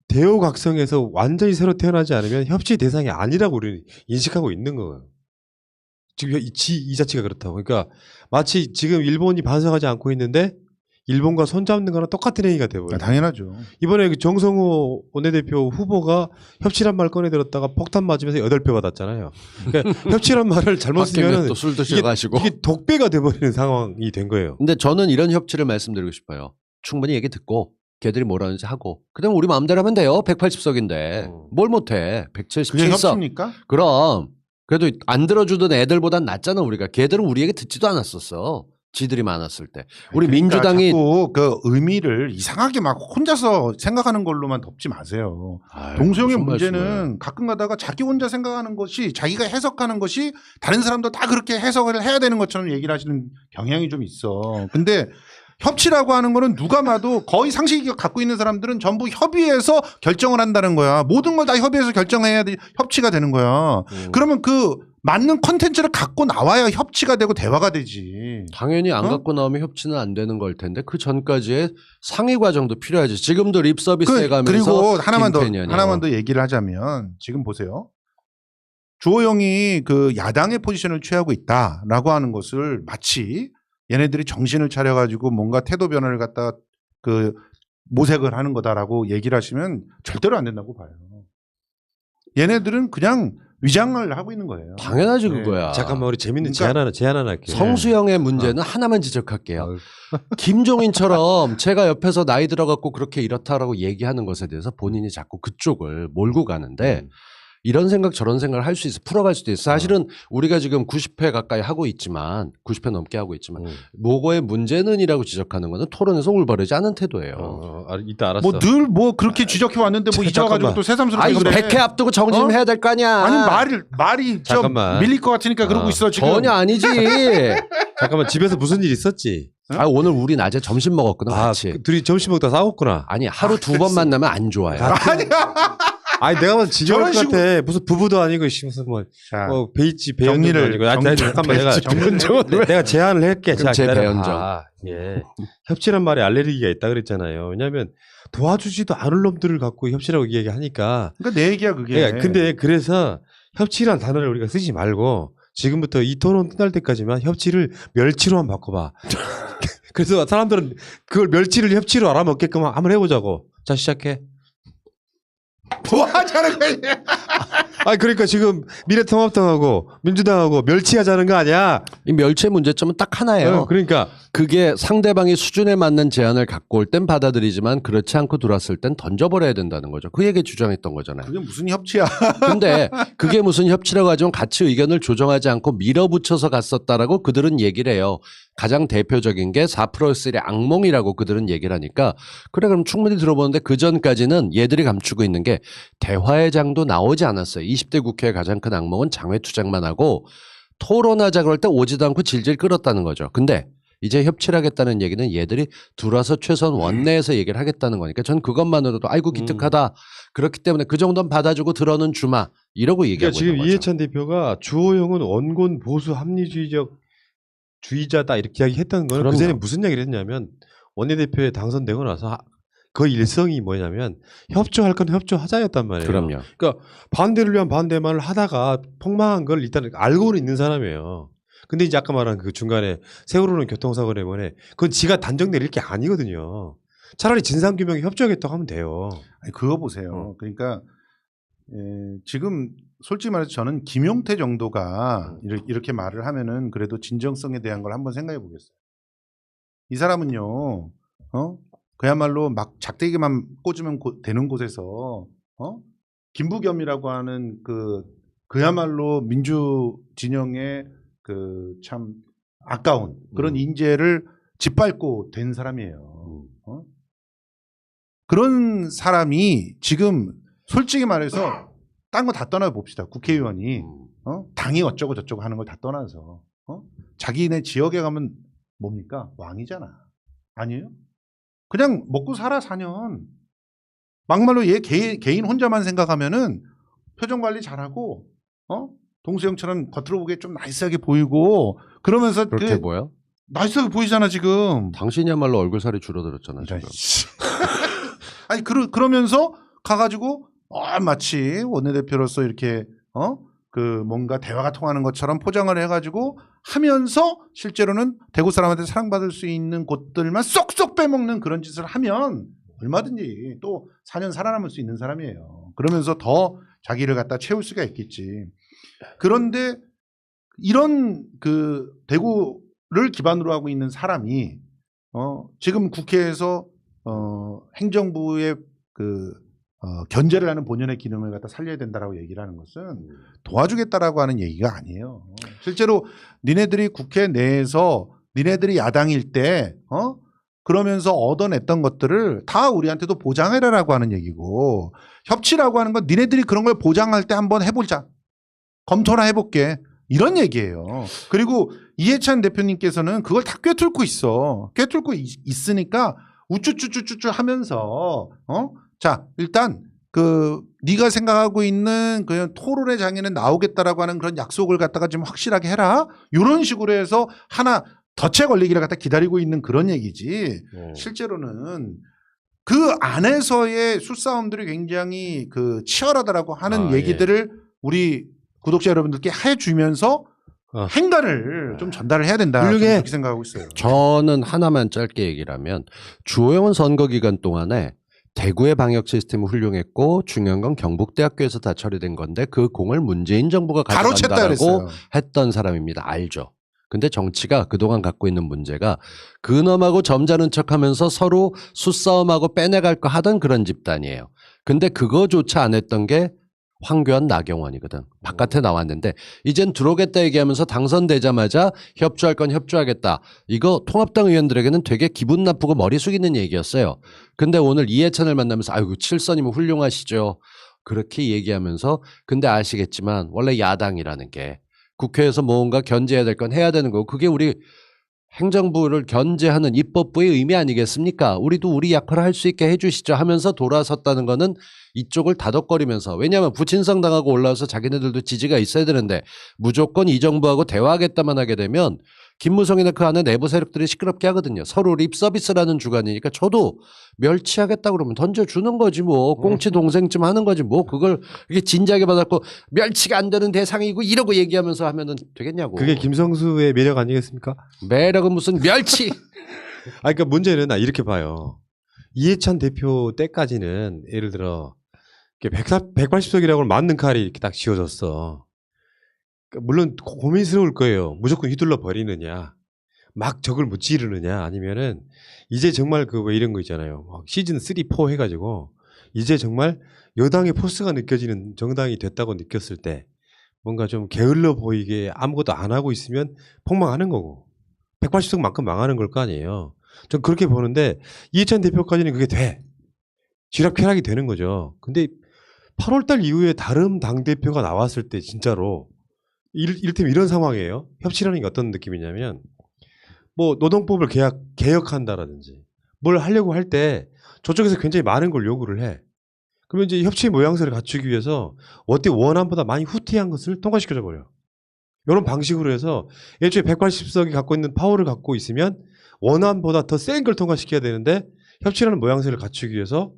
대우각성에서 완전히 새로 태어나지 않으면 협치 대상이 아니라고 우리는 인식하고 있는 거예요. 지금 이 자체가 그렇다고. 그러니까 마치 지금 일본이 반성하지 않고 있는데 일본과 손잡는 거랑 똑같은 행위가 돼버려요. 당연하죠. 이번에 그 정성호 원내대표 후보가 협치란 말 꺼내들었다가 폭탄 맞으면서 8표 받았잖아요. 그러니까 협치란 말을 잘못 쓰면 또 술 드셔가지고. 이게 독배가 돼버리는 상황이 된 거예요. 근데 저는 이런 협치를 말씀드리고 싶어요. 충분히 얘기 듣고 걔들이 뭐라는지 하고 그다음 우리 마음대로 하면 돼요. 180석인데 뭘 못해. 그게 177석. 협치입니까? 그럼 그래도 안 들어주던 애들보단 낫잖아 우리가. 걔들은 우리 얘기 듣지도 않았었어. 지들이 많았을 때. 우리 그러니까 민주당이 자꾸 그 의미를 이상하게 막 혼자서 생각하는 걸로만 덮지 마세요. 동수영의 무슨 문제는 말씀을. 가끔 가다가 자기 혼자 생각하는 것이 자기가 해석하는 것이 다른 사람도 다 그렇게 해석을 해야 되는 것처럼 얘기를 하시는 경향이 좀 있어. 근데 협치라고 하는 거는 누가 봐도 거의 상식이 갖고 있는 사람들은 전부 협의해서 결정을 한다는 거야. 모든 걸 다 협의해서 결정해야 협치가 되는 거야. 그러면 그 맞는 컨텐츠를 갖고 나와야 협치가 되고 대화가 되지. 당연히 안 갖고 나오면 협치는 안 되는 걸 텐데 그 전까지의 상의 과정도 필요하지. 지금도 립 서비스 해가면서 그리고 하나만 김태년이요. 더 얘기를 하자면 지금 보세요. 주호영이 그 야당의 포지션을 취하고 있다라고 하는 것을 마치 얘네들이 정신을 차려가지고 뭔가 태도 변화를 갖다 그 모색을 하는 거다라고 얘기를 하시면 절대로 안 된다고 봐요. 얘네들은 그냥 위장을 하고 있는 거예요. 당연하지 네. 그거야. 잠깐만 우리 재밌는 그러니까 제안 하나 할게요. 성수형의 문제는 하나만 지적할게요. 김종인처럼 제가 옆에서 나이 들어갖고 그렇게 이렇다라고 얘기하는 것에 대해서 본인이 자꾸 그쪽을 몰고 가는데 이런 생각 저런 생각을 할 수 있어. 풀어갈 수도 있어. 사실은 우리가 지금 90회 가까이 하고 있지만 90회 넘게 하고 있지만 뭐고의 문제는이라고 지적하는 거는 토론에서 올바르지 않은 태도예요. 이따 알았어. 뭐 늘 뭐 그렇게 지적해 왔는데 뭐 이제 와가지고 잠깐만. 또 새삼스럽게 아이 그래. 100회 앞두고 정신 해야 될 거 아니야. 아니 말이 좀 잠깐만. 밀릴 것 같으니까 그러고 있어 지금. 전혀 아니지. 잠깐만 집에서 무슨 일 있었지? 아 오늘 우리 낮에 점심 먹었구나 같이. 둘이 점심 먹다 싸웠구나. 아니 하루 두 번 만나면 안 좋아요. 아니야. 아니 내가 봐도 지겨울 저런 것 같아. 무슨 부부도 아니고 무슨 뭐 자, 베이지 정리를- 배연도 아니고. 아니, 잠깐만 내가 제안을 할게. 그럼 자, 제 기다려. 배연정. 예. 협치란 말에 알레르기가 있다 그랬잖아요. 왜냐하면 도와주지도 않을 놈들을 갖고 협치라고 얘기하니까. 그러니까 내 얘기야 그게. 그러니까 근데 그래서 협치란 단어를 우리가 쓰지 말고 지금부터 이 토론 끝날 때까지만 협치를 멸치로만 바꿔봐. 그래서 사람들은 그걸 멸치를 협치로 알아먹게끔 한번 해보자고. 자 시작해. 뭐 하자는 거야? 아 그러니까 지금 미래통합당하고 민주당하고 멸치하자는 거 아니야? 이 멸치의 문제점은 딱 하나예요. 그러니까 그게 상대방이 수준에 맞는 제안을 갖고 올 땐 받아들이지만 그렇지 않고 들어왔을 땐 던져버려야 된다는 거죠. 그 얘기 주장했던 거잖아요. 그게 무슨 협치야? 근데 그게 무슨 협치라고 하지만 같이 의견을 조정하지 않고 밀어붙여서 갔었다라고 그들은 얘기를 해요. 가장 대표적인 게 4+1의 악몽이라고 그들은 얘기를 하니까 그래 그럼 충분히 들어보는데 그 전까지는 얘들이 감추고 있는 게 대화의 장도 나오지 않았어요. 20대 국회의 가장 큰 악몽은 장외 투쟁만 하고 토론하자 그럴 때 오지도 않고 질질 끌었다는 거죠. 근데 이제 협치를 하겠다는 얘기는 얘들이 들어와서 최소한 원내에서 얘기를 하겠다는 거니까 전 그것만으로도 아이고 기특하다. 그렇기 때문에 그 정도는 받아주고 들어는 주마 이러고 그러니까 얘기하고 지금 있는 거죠. 이해찬 대표가 주호영은 원곤 보수 합리주의적 주의자다 이렇게 이야기했던 거는 그럼요. 그전에 무슨 얘기를 했냐면 원내대표에 당선되고 나서 그 일성이 뭐냐면 협조할 건 협조하자였단 말이에요. 그럼요. 그러니까 반대를 위한 반대만을 하다가 폭망한 걸 일단 알고는 있는 사람이에요. 근데 이제 아까 말한 그 중간에 세월호는 교통사고 때문에 그건 지가 단정 내릴 게 아니거든요. 차라리 진상규명에 협조하겠다고 하면 돼요. 아니, 그거 보세요. 그러니까 지금 솔직히 말해서 저는 김용태 정도가 이렇게 말을 하면은 그래도 진정성에 대한 걸 한번 생각해 보겠어요. 이 사람은요, 그야말로 막 작대기만 꽂으면 되는 곳에서, 김부겸이라고 하는 그야말로 민주 진영의 그 참 아까운 그런 인재를 짓밟고 된 사람이에요. 그런 사람이 지금 솔직히 말해서 딴 거 다 떠나 봅시다. 국회의원이 당이 어쩌고 저쩌고 하는 걸 다 떠나서 자기네 지역에 가면 뭡니까? 왕이잖아. 아니에요? 그냥 먹고 살아 4년. 막말로 얘 개인 혼자만 생각하면은 표정 관리 잘하고 동수형처럼 겉으로 보기에 좀 나이스하게 보이고 그러면서 그렇게 보여? 나이스하게 보이잖아 지금. 당신이야말로 얼굴살이 줄어들었잖아 지금. 아니 그러면서 가가지고 마치 원내대표로서 이렇게 뭔가 대화가 통하는 것처럼 포장을 해가지고 하면서 실제로는 대구 사람한테 사랑받을 수 있는 곳들만 쏙쏙 빼먹는 그런 짓을 하면 얼마든지 또 4년 살아남을 수 있는 사람이에요. 그러면서 더 자기를 갖다 채울 수가 있겠지. 그런데 이런 그 대구를 기반으로 하고 있는 사람이 지금 국회에서 행정부의 견제를 하는 본연의 기능을 갖다 살려야 된다라고 얘기를 하는 것은 도와주겠다라고 하는 얘기가 아니에요. 실제로 니네들이 국회 내에서 니네들이 야당일 때 그러면서 얻어냈던 것들을 다 우리한테도 보장해라라고 하는 얘기고, 협치라고 하는 건 니네들이 그런 걸 보장할 때 한번 해보자. 검토나 해볼게. 이런 얘기예요. 그리고 이해찬 대표님께서는 그걸 다 꿰뚫고 있어. 꿰뚫고 있으니까 우쭈쭈쭈쭈쭈 하면서 자 일단 네가 생각하고 있는 그냥 토론의 장에는 나오겠다라고 하는 그런 약속을 갖다가 좀 확실하게 해라. 이런 식으로 해서 하나 덫에 걸리기를 갖다 기다리고 있는 그런 얘기지. 실제로는 그 안에서의 수싸움들이 굉장히 치열하다라고 하는 얘기들을 우리 구독자 여러분들께 해주면서 행간을 좀 전달을 해야 된다. 그렇게 생각하고 있어요. 저는 하나만 짧게 얘기를 하면 주호영은 선거 기간 동안에 대구의 방역 시스템이 훌륭했고 중요한 건 경북대학교에서 다 처리된 건데 그 공을 문재인 정부가 가져간다고 했던 사람입니다. 알죠. 근데 정치가 그동안 갖고 있는 문제가 근엄하고 점잖은 척하면서 서로 수싸움하고 빼내갈 거 하던 그런 집단이에요. 근데 그거조차 안 했던 게 황교안 나경원이거든. 바깥에 나왔는데 이젠 들어오겠다 얘기하면서 당선되자마자 협조할 건 협조하겠다. 이거 통합당 의원들에게는 되게 기분 나쁘고 머리 숙이는 얘기였어요. 근데 오늘 이해찬을 만나면서 아이고 칠선이면 훌륭하시죠. 그렇게 얘기하면서 근데 아시겠지만 원래 야당이라는 게 국회에서 뭔가 견제해야 될 건 해야 되는 거고 그게 우리 행정부를 견제하는 입법부의 의미 아니겠습니까? 우리도 우리 역할을 할 수 있게 해 주시죠 하면서 돌아섰다는 거는 이쪽을 다독거리면서 왜냐하면 부친성 당하고 올라와서 자기네들도 지지가 있어야 되는데 무조건 이 정부하고 대화하겠다만 하게 되면 김무성이나 그 안에 내부 세력들이 시끄럽게 하거든요. 서로 립서비스라는 주관이니까 저도 멸치하겠다 그러면 던져주는 거지 뭐. 꽁치 동생쯤 하는 거지 뭐. 그걸 이게 진지하게 받았고 멸치가 안 되는 대상이고 이러고 얘기하면서 하면은 되겠냐고. 그게 김성수의 매력 아니겠습니까? 매력은 무슨 멸치. 그러니까 문제는 나 이렇게 봐요. 이해찬 대표 때까지는 예를 들어 180석이라고 맞는 칼이 이렇게 딱 쥐어졌어. 물론 고민스러울 거예요. 무조건 휘둘러 버리느냐, 막 적을 못 지르느냐, 아니면은 이제 정말 왜 이런 거 있잖아요. 시즌 3, 4 해가지고 이제 정말 여당의 포스가 느껴지는 정당이 됐다고 느꼈을 때 뭔가 좀 게을러 보이게 아무것도 안 하고 있으면 폭망하는 거고 180석만큼 망하는 걸 거 아니에요. 전 그렇게 보는데 이해찬 대표까지는 그게 돼. 쥐락펴락이 되는 거죠. 근데 8월달 이후에 다른 당대표가 나왔을 때 진짜로 이를테면 이런 상황이에요. 협치라는 게 어떤 느낌이냐면 뭐 노동법을 개혁한다라든지 뭘 하려고 할 때 저쪽에서 굉장히 많은 걸 요구를 해. 그러면 이제 협치의 모양새를 갖추기 위해서 어때 원안보다 많이 후티한 것을 통과시켜줘 버려. 이런 방식으로 해서 애초에 180석이 갖고 있는 파워를 갖고 있으면 원안보다 더 센 걸 통과시켜야 되는데 협치라는 모양새를 갖추기 위해서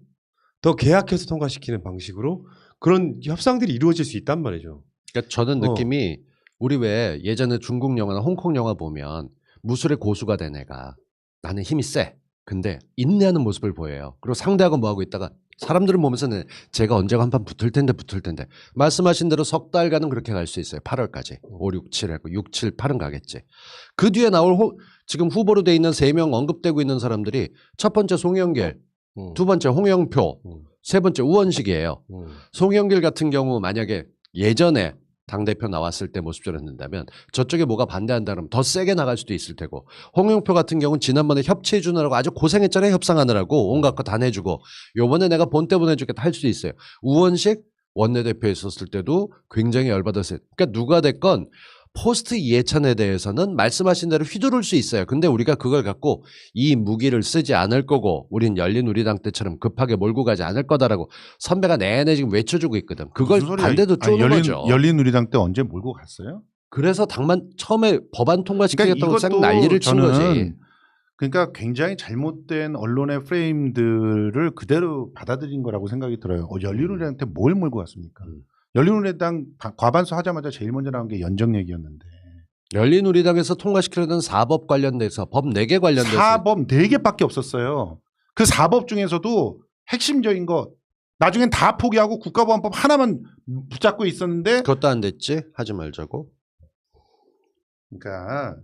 더 계약해서 통과시키는 방식으로 그런 협상들이 이루어질 수 있단 말이죠. 그러니까 저는 느낌이 우리 왜 예전에 중국 영화나 홍콩 영화 보면 무술의 고수가 된 애가 나는 힘이 세. 근데 인내하는 모습을 보여요. 그리고 상대하고 뭐하고 있다가 사람들은 보면서는 제가 언제가 한판 붙을 텐데. 말씀하신 대로 석 달간은 그렇게 갈 수 있어요. 8월까지. 5, 6, 7 하고 6, 7, 8은 가겠지. 그 뒤에 나올 지금 후보로 돼 있는 3명 언급되고 있는 사람들이 첫 번째 송영길, 두 번째 홍영표, 세 번째 우원식이에요. 송영길 같은 경우 만약에 예전에 당대표 나왔을 때 모습처럼 된다면 저쪽에 뭐가 반대한다 그러면 더 세게 나갈 수도 있을 테고, 홍영표 같은 경우는 지난번에 협치해 주느라고 아주 고생했잖아요. 협상하느라고 온갖 거 다 내주고 요번에 내가 본때 보내주겠다 할 수도 있어요. 우원식 원내대표에 있었을 때도 굉장히 열받았어요. 그러니까 누가 됐건 포스트 이해찬에 대해서는 말씀하신 대로 휘두를 수 있어요. 근데 우리가 그걸 갖고 이 무기를 쓰지 않을 거고 우린 열린우리당 때처럼 급하게 몰고 가지 않을 거다라고 선배가 내내 지금 외쳐주고 있거든. 그걸 무슨 소리야? 반대도 아니, 쪼는 거죠. 열린우리당 때 언제 몰고 갔어요? 그래서 당만 처음에 법안 통과시키겠다고 그러니까 싹 이것도 난리를 친 거지. 저는 그러니까 굉장히 잘못된 언론의 프레임들을 그대로 받아들인 거라고 생각이 들어요. 열린우리당 때 뭘 몰고 갔습니까? 열린우리당 과반수 하자마자 제일 먼저 나온 게 연정 얘기였는데. 열린우리당에서 통과시키려던 사법 관련돼서 법 4개 관련돼서 사법 4개밖에 없었어요. 그 사법 중에서도 핵심적인 거 나중엔 다 포기하고 국가보안법 하나만 붙잡고 있었는데, 그것도 안 됐지. 하지 말자고. 그러니까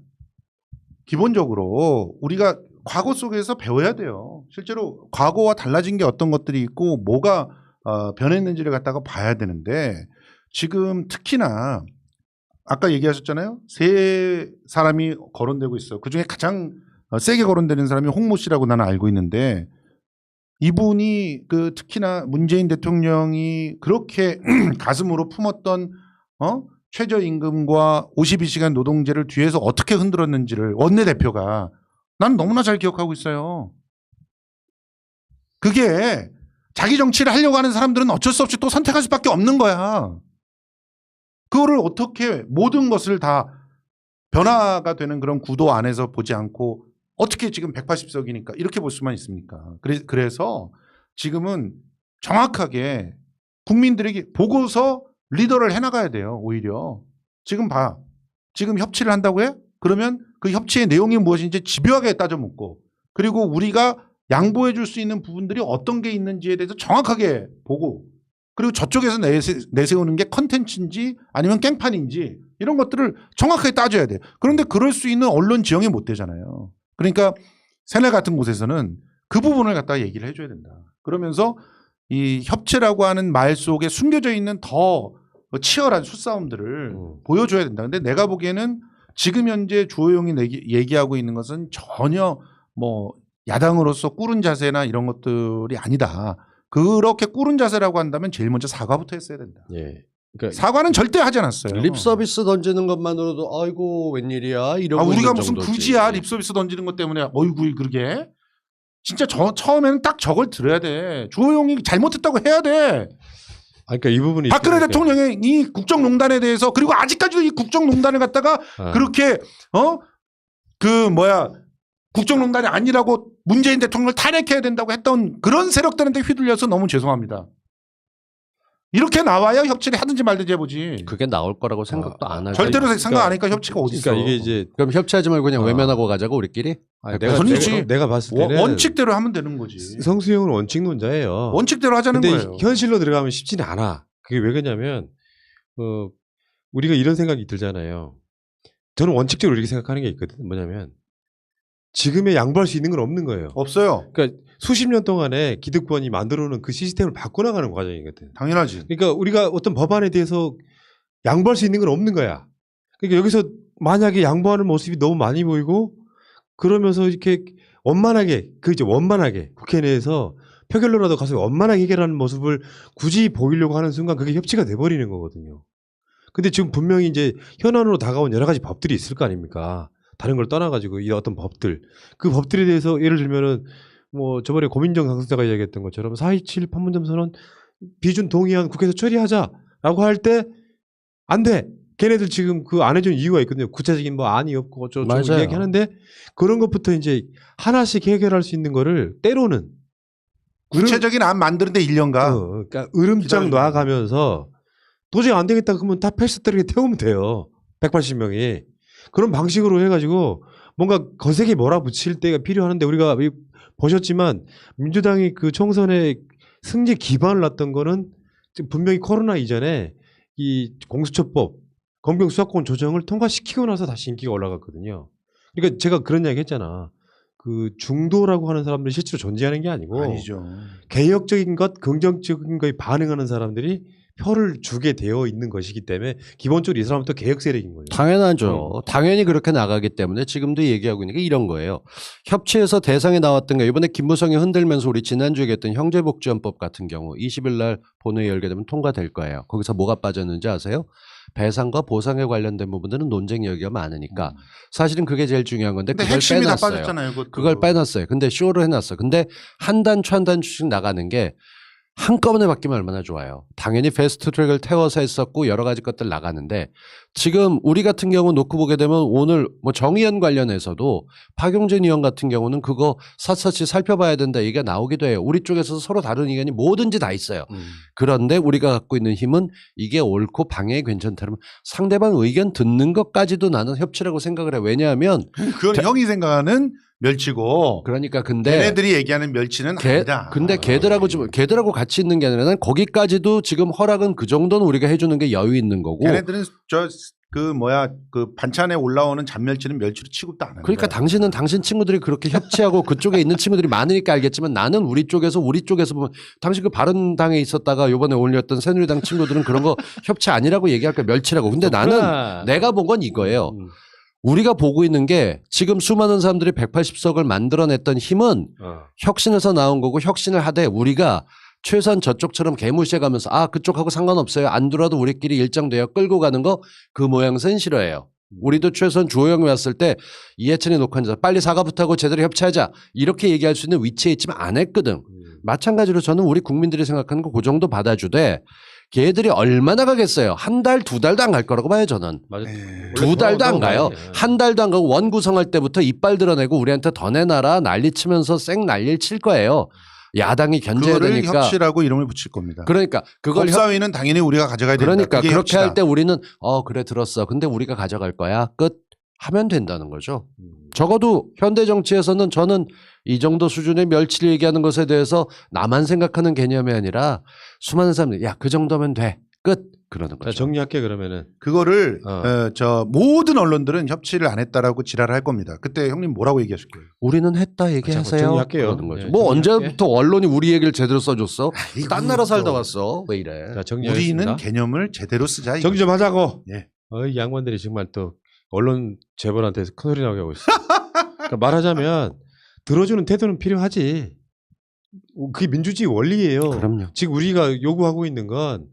기본적으로 우리가 과거 속에서 배워야 돼요. 실제로 과거와 달라진 게 어떤 것들이 있고 뭐가 변했는지를 갖다가 봐야 되는데, 지금 특히나 아까 얘기하셨잖아요. 3사람이 거론되고 있어요. 그중에 가장 세게 거론되는 사람이 홍모 씨라고 나는 알고 있는데, 이분이 그 특히나 문재인 대통령이 그렇게 가슴으로 품었던 최저임금과 52시간 노동제를 뒤에서 어떻게 흔들었는지를 원내대표가 난 너무나 잘 기억하고 있어요. 그게 자기 정치를 하려고 하는 사람들은 어쩔 수 없이 또 선택할 수밖에 없는 거야. 그거를 어떻게 모든 것을 다 변화가 되는 그런 구도 안에서 보지 않고 어떻게 지금 180석이니까 이렇게 볼 수만 있습니까? 그래서 지금은 정확하게 국민들에게 보고서 리더를 해나가야 돼요. 오히려 지금 봐. 지금 협치를 한다고 해? 그러면 그 협치의 내용이 무엇인지 집요하게 따져 묻고, 그리고 우리가 양보해 줄 수 있는 부분들이 어떤 게 있는지에 대해서 정확하게 보고, 그리고 저쪽에서 내세우는 게 컨텐츠인지 아니면 깽판인지 이런 것들을 정확하게 따져야 돼요. 그런데 그럴 수 있는 언론 지형이 못 되잖아요. 그러니까 새날 같은 곳에서는 그 부분을 갖다가 얘기를 해줘야 된다. 그러면서 이 협치라고 하는 말 속에 숨겨져 있는 더 치열한 수싸움들을 보여줘야 된다. 근데 내가 보기에는 지금 현재 주호영이 얘기하고 있는 것은 전혀 뭐 야당으로서 꿇은 자세나 이런 것들이 아니다. 그렇게 꿇은 자세라고 한다면 제일 먼저 사과부터 했어야 된다. 예. 그러니까 사과는 절대 하지 않았어요. 립 서비스 던지는 것만으로도 아이고 웬일이야 이러고 우리가 있는 무슨 정도지. 굳이야 립 서비스 던지는 것 때문에 어이구 그러게. 진짜 처음에는 딱 저걸 들어야 돼. 주호영이 잘못했다고 해야 돼. 그러니까 이 부분이 박근혜 있으니까. 대통령의 이 국정농단에 대해서, 그리고 아직까지도 이 국정농단을 갖다가 그렇게 국정농단이 아니라고 문재인 대통령을 탄핵해야 된다고 했던 그런 세력들한테 휘둘려서 너무 죄송합니다. 이렇게 나와야 협치를 하든지 말든지 해보지. 그게 나올 거라고 생각도 안 하죠. 절대로 그러니까- 생각 안 하니까 협치가 어디 있어. 그러니까 이게 이제 그럼 협치하지 말고 그냥 외면하고 가자고 우리끼리? 내가 봤을 때는 원칙대로 하면 되는 거지. 성수형은 원칙론자예요. 원칙대로 하자는 근데 거예요. 현실로 들어가면 쉽지는 않아. 그게 왜 그러냐면 우리가 이런 생각이 들잖아요. 저는 원칙적으로 이렇게 생각하는 게 있거든. 뭐냐면 지금의 양보할 수 있는 건 없는 거예요. 없어요. 그러니까 수십 년 동안에 기득권이 만들어놓은 그 시스템을 바꿔나가는 과정이거든. 당연하지. 그러니까 우리가 어떤 법안에 대해서 양보할 수 있는 건 없는 거야. 그러니까 여기서 만약에 양보하는 모습이 너무 많이 보이고 그러면서 이렇게 원만하게 국회 내에서 표결로라도 가서 원만하게 해결하는 모습을 굳이 보이려고 하는 순간 그게 협치가 돼버리는 거거든요. 근데 지금 분명히 이제 현안으로 다가온 여러 가지 법들이 있을 거 아닙니까? 다른 걸 떠나가지고 이 어떤 법들, 그 법들에 대해서 예를 들면은 뭐 저번에 고민정 당사자가 이야기했던 것처럼 4.27 판문점 선언 비준 동의안 국회에서 처리하자라고 할 때 안 돼. 걔네들 지금 그 안 해준 이유가 있거든요. 구체적인 뭐 안이 없고 어쩌고 맞아요. 이야기하는데 그런 것부터 이제 하나씩 해결할 수 있는 거를 때로는 구체적인 안 만드는데 1년간. 그러니까 으름장 기다려주는 놔가면서 도저히 안 되겠다 그러면 다 패스트트랙에 태우면 돼요. 180명이. 그런 방식으로 해가지고 뭔가 거세게 몰아붙일 때가 필요하는데 우리가 보셨지만 민주당이 그 총선에 승리 기반을 놨던 거는 분명히 코로나 이전에 이 공수처법, 검경수사권 조정을 통과시키고 나서 다시 인기가 올라갔거든요. 그러니까 제가 그런 이야기 했잖아. 그 중도라고 하는 사람들이 실제로 존재하는 게 아니고 아니죠. 개혁적인 것, 긍정적인 것에 반응하는 사람들이 표를 주게 되어 있는 것이기 때문에 기본적으로 이 사람부터 개혁 세력인 거예요. 당연하죠. 당연히 그렇게 나가기 때문에 지금도 얘기하고 있는 게 이런 거예요. 협치에서 대상에 나왔던 게 이번에 김무성이 흔들면서 우리 지난주에 얘기했던 형제복지원법 같은 경우 20일 날 본회의 열게 되면 통과될 거예요. 거기서 뭐가 빠졌는지 아세요? 배상과 보상에 관련된 부분들은 논쟁 여기가 많으니까 사실은 그게 제일 중요한 건데 근데 그걸 핵심이 다 빼놨어요. 빠졌잖아요. 그걸 빼놨어요. 근데 쇼를 해놨어. 근데 한 단추 한 단추씩 나가는 게 한꺼번에 바뀌면 얼마나 좋아요. 당연히 패스트트랙을 태워서 했었고 여러 가지 것들 나가는데 지금 우리 같은 경우 놓고 보게 되면 오늘 뭐 정의연 관련해서도 박용진 의원 같은 경우는 그거 샅샅이 살펴봐야 된다 얘기가 나오기도 해요. 우리 쪽에서 서로 다른 의견이 뭐든지 다 있어요. 그런데 우리가 갖고 있는 힘은 이게 옳고 방향이 괜찮다면 상대방 의견 듣는 것까지도 나는 협치라고 생각을 해. 왜냐하면 그건 형이 생각하는 멸치고 그러니까 근데 걔네들이 얘기하는 멸치는 아니다. 근데 걔들하고 같이 있는 게 아니라 난 거기까지도 지금 허락은 그 정도는 우리가 해주는 게 여유 있는 거고. 걔네들은 그 반찬에 올라오는 잔멸치는 멸치로 취급도 안 하는 그러니까 거야. 당신은 당신 친구들이 그렇게 협치하고 그쪽에 있는 친구들이 많으니까 알겠지만 나는 우리 쪽에서 보면 당신 그 바른당에 있었다가 이번에 올렸던 새누리당 친구들은 그런 거 협치 아니라고 얘기할 거야. 멸치라고. 근데 나는 내가 본 건 이거예요. 우리가 보고 있는 게 지금 수많은 사람들이 180석을 만들어냈던 힘은 혁신에서 나온 거고 혁신을 하되 우리가 최소한 저쪽처럼 개무시해가면서 아 그쪽하고 상관없어요. 안 들어도 우리끼리 일정되어 끌고 가는 거 그 모양새는 싫어해요. 우리도 최소한 주호영이 왔을 때 이해찬이 녹화해서 빨리 사과부터 하고 제대로 협치하자 이렇게 얘기할 수 있는 위치에 있지만 안 했거든. 마찬가지로 저는 우리 국민들이 생각하는 거 그 정도 받아주되 걔들이 얼마나 가겠어요. 한 달, 두 달도 안 갈 거라고 봐요 저는. 맞아. 두 달도 안 가요. 한 달도 안 가고 원 구성할 때부터 이빨 드러내고 우리한테 더 내놔라 난리 치면서 쌩 난리를 칠 거예요. 야당이 견제해야 그거를 되니까. 협치라고 이름을 붙일 겁니다. 그러니까 그걸 법사위는 당연히 우리가 가져가야 된다. 그러니까 그게 그렇게 협치다. 할 때 우리는 그래 들었어. 근데 우리가 가져갈 거야. 끝 하면 된다는 거죠. 적어도 현대 정치에서는 저는 이 정도 수준의 멸치를 얘기하는 것에 대해서 나만 생각하는 개념이 아니라 수많은 사람들이 야 그 정도면 돼. 끝 그러는 자, 거죠. 정리할게 그러면은. 그거를 저 모든 언론들은 협치를 안 했다라고 지랄할 겁니다. 그때 형님 뭐라고 얘기하실 거예요? 우리는 했다 얘기하세요. 정리할게요. 그러는 거죠. 네, 뭐 정리할게. 언제부터 언론이 우리 얘기를 제대로 써줬어? 딴 나라 살다 또. 왔어. 왜 이래? 자, 정리하겠습니다. 우리는 개념을 제대로 쓰자. 정리 좀 하자고. 예. 이 양반들이 정말 또 언론 재벌한테 큰 소리 나게 하고 있어. 그러니까 말하자면 들어주는 태도는 필요하지. 그게 민주주의 원리예요. 그럼요. 지금 우리가 요구하고 있는 건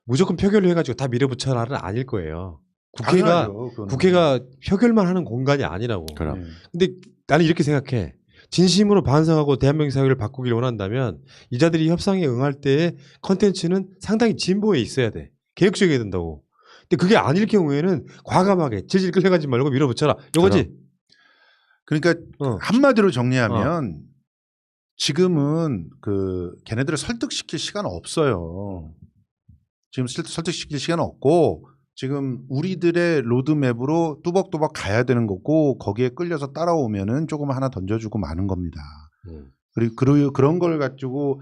무조건 표결로 해가지고 다 밀어붙여라는 아닐 거예요. 당연하죠, 그거는. 국회가 표결만 하는 공간이 아니라고. 그럼. 예. 근데 나는 이렇게 생각해. 진심으로 반성하고 대한민국 사회를 바꾸기를 원한다면 이자들이 협상에 응할 때의 컨텐츠는 상당히 진보에 있어야 돼. 개혁적이어야 된다고. 근데 그게 아닐 경우에는 과감하게 질질 끌려가지 말고 밀어붙여라. 요거지. 그러니까 한마디로 정리하면 지금은 걔네들을 설득시킬 시간 없어요. 지금 설득시킬 시간 없고 지금 우리들의 로드맵으로 뚜벅뚜벅 가야 되는 거고 거기에 끌려서 따라오면은 조금 하나 던져주고 마는 겁니다. 그리고 그런 걸 가지고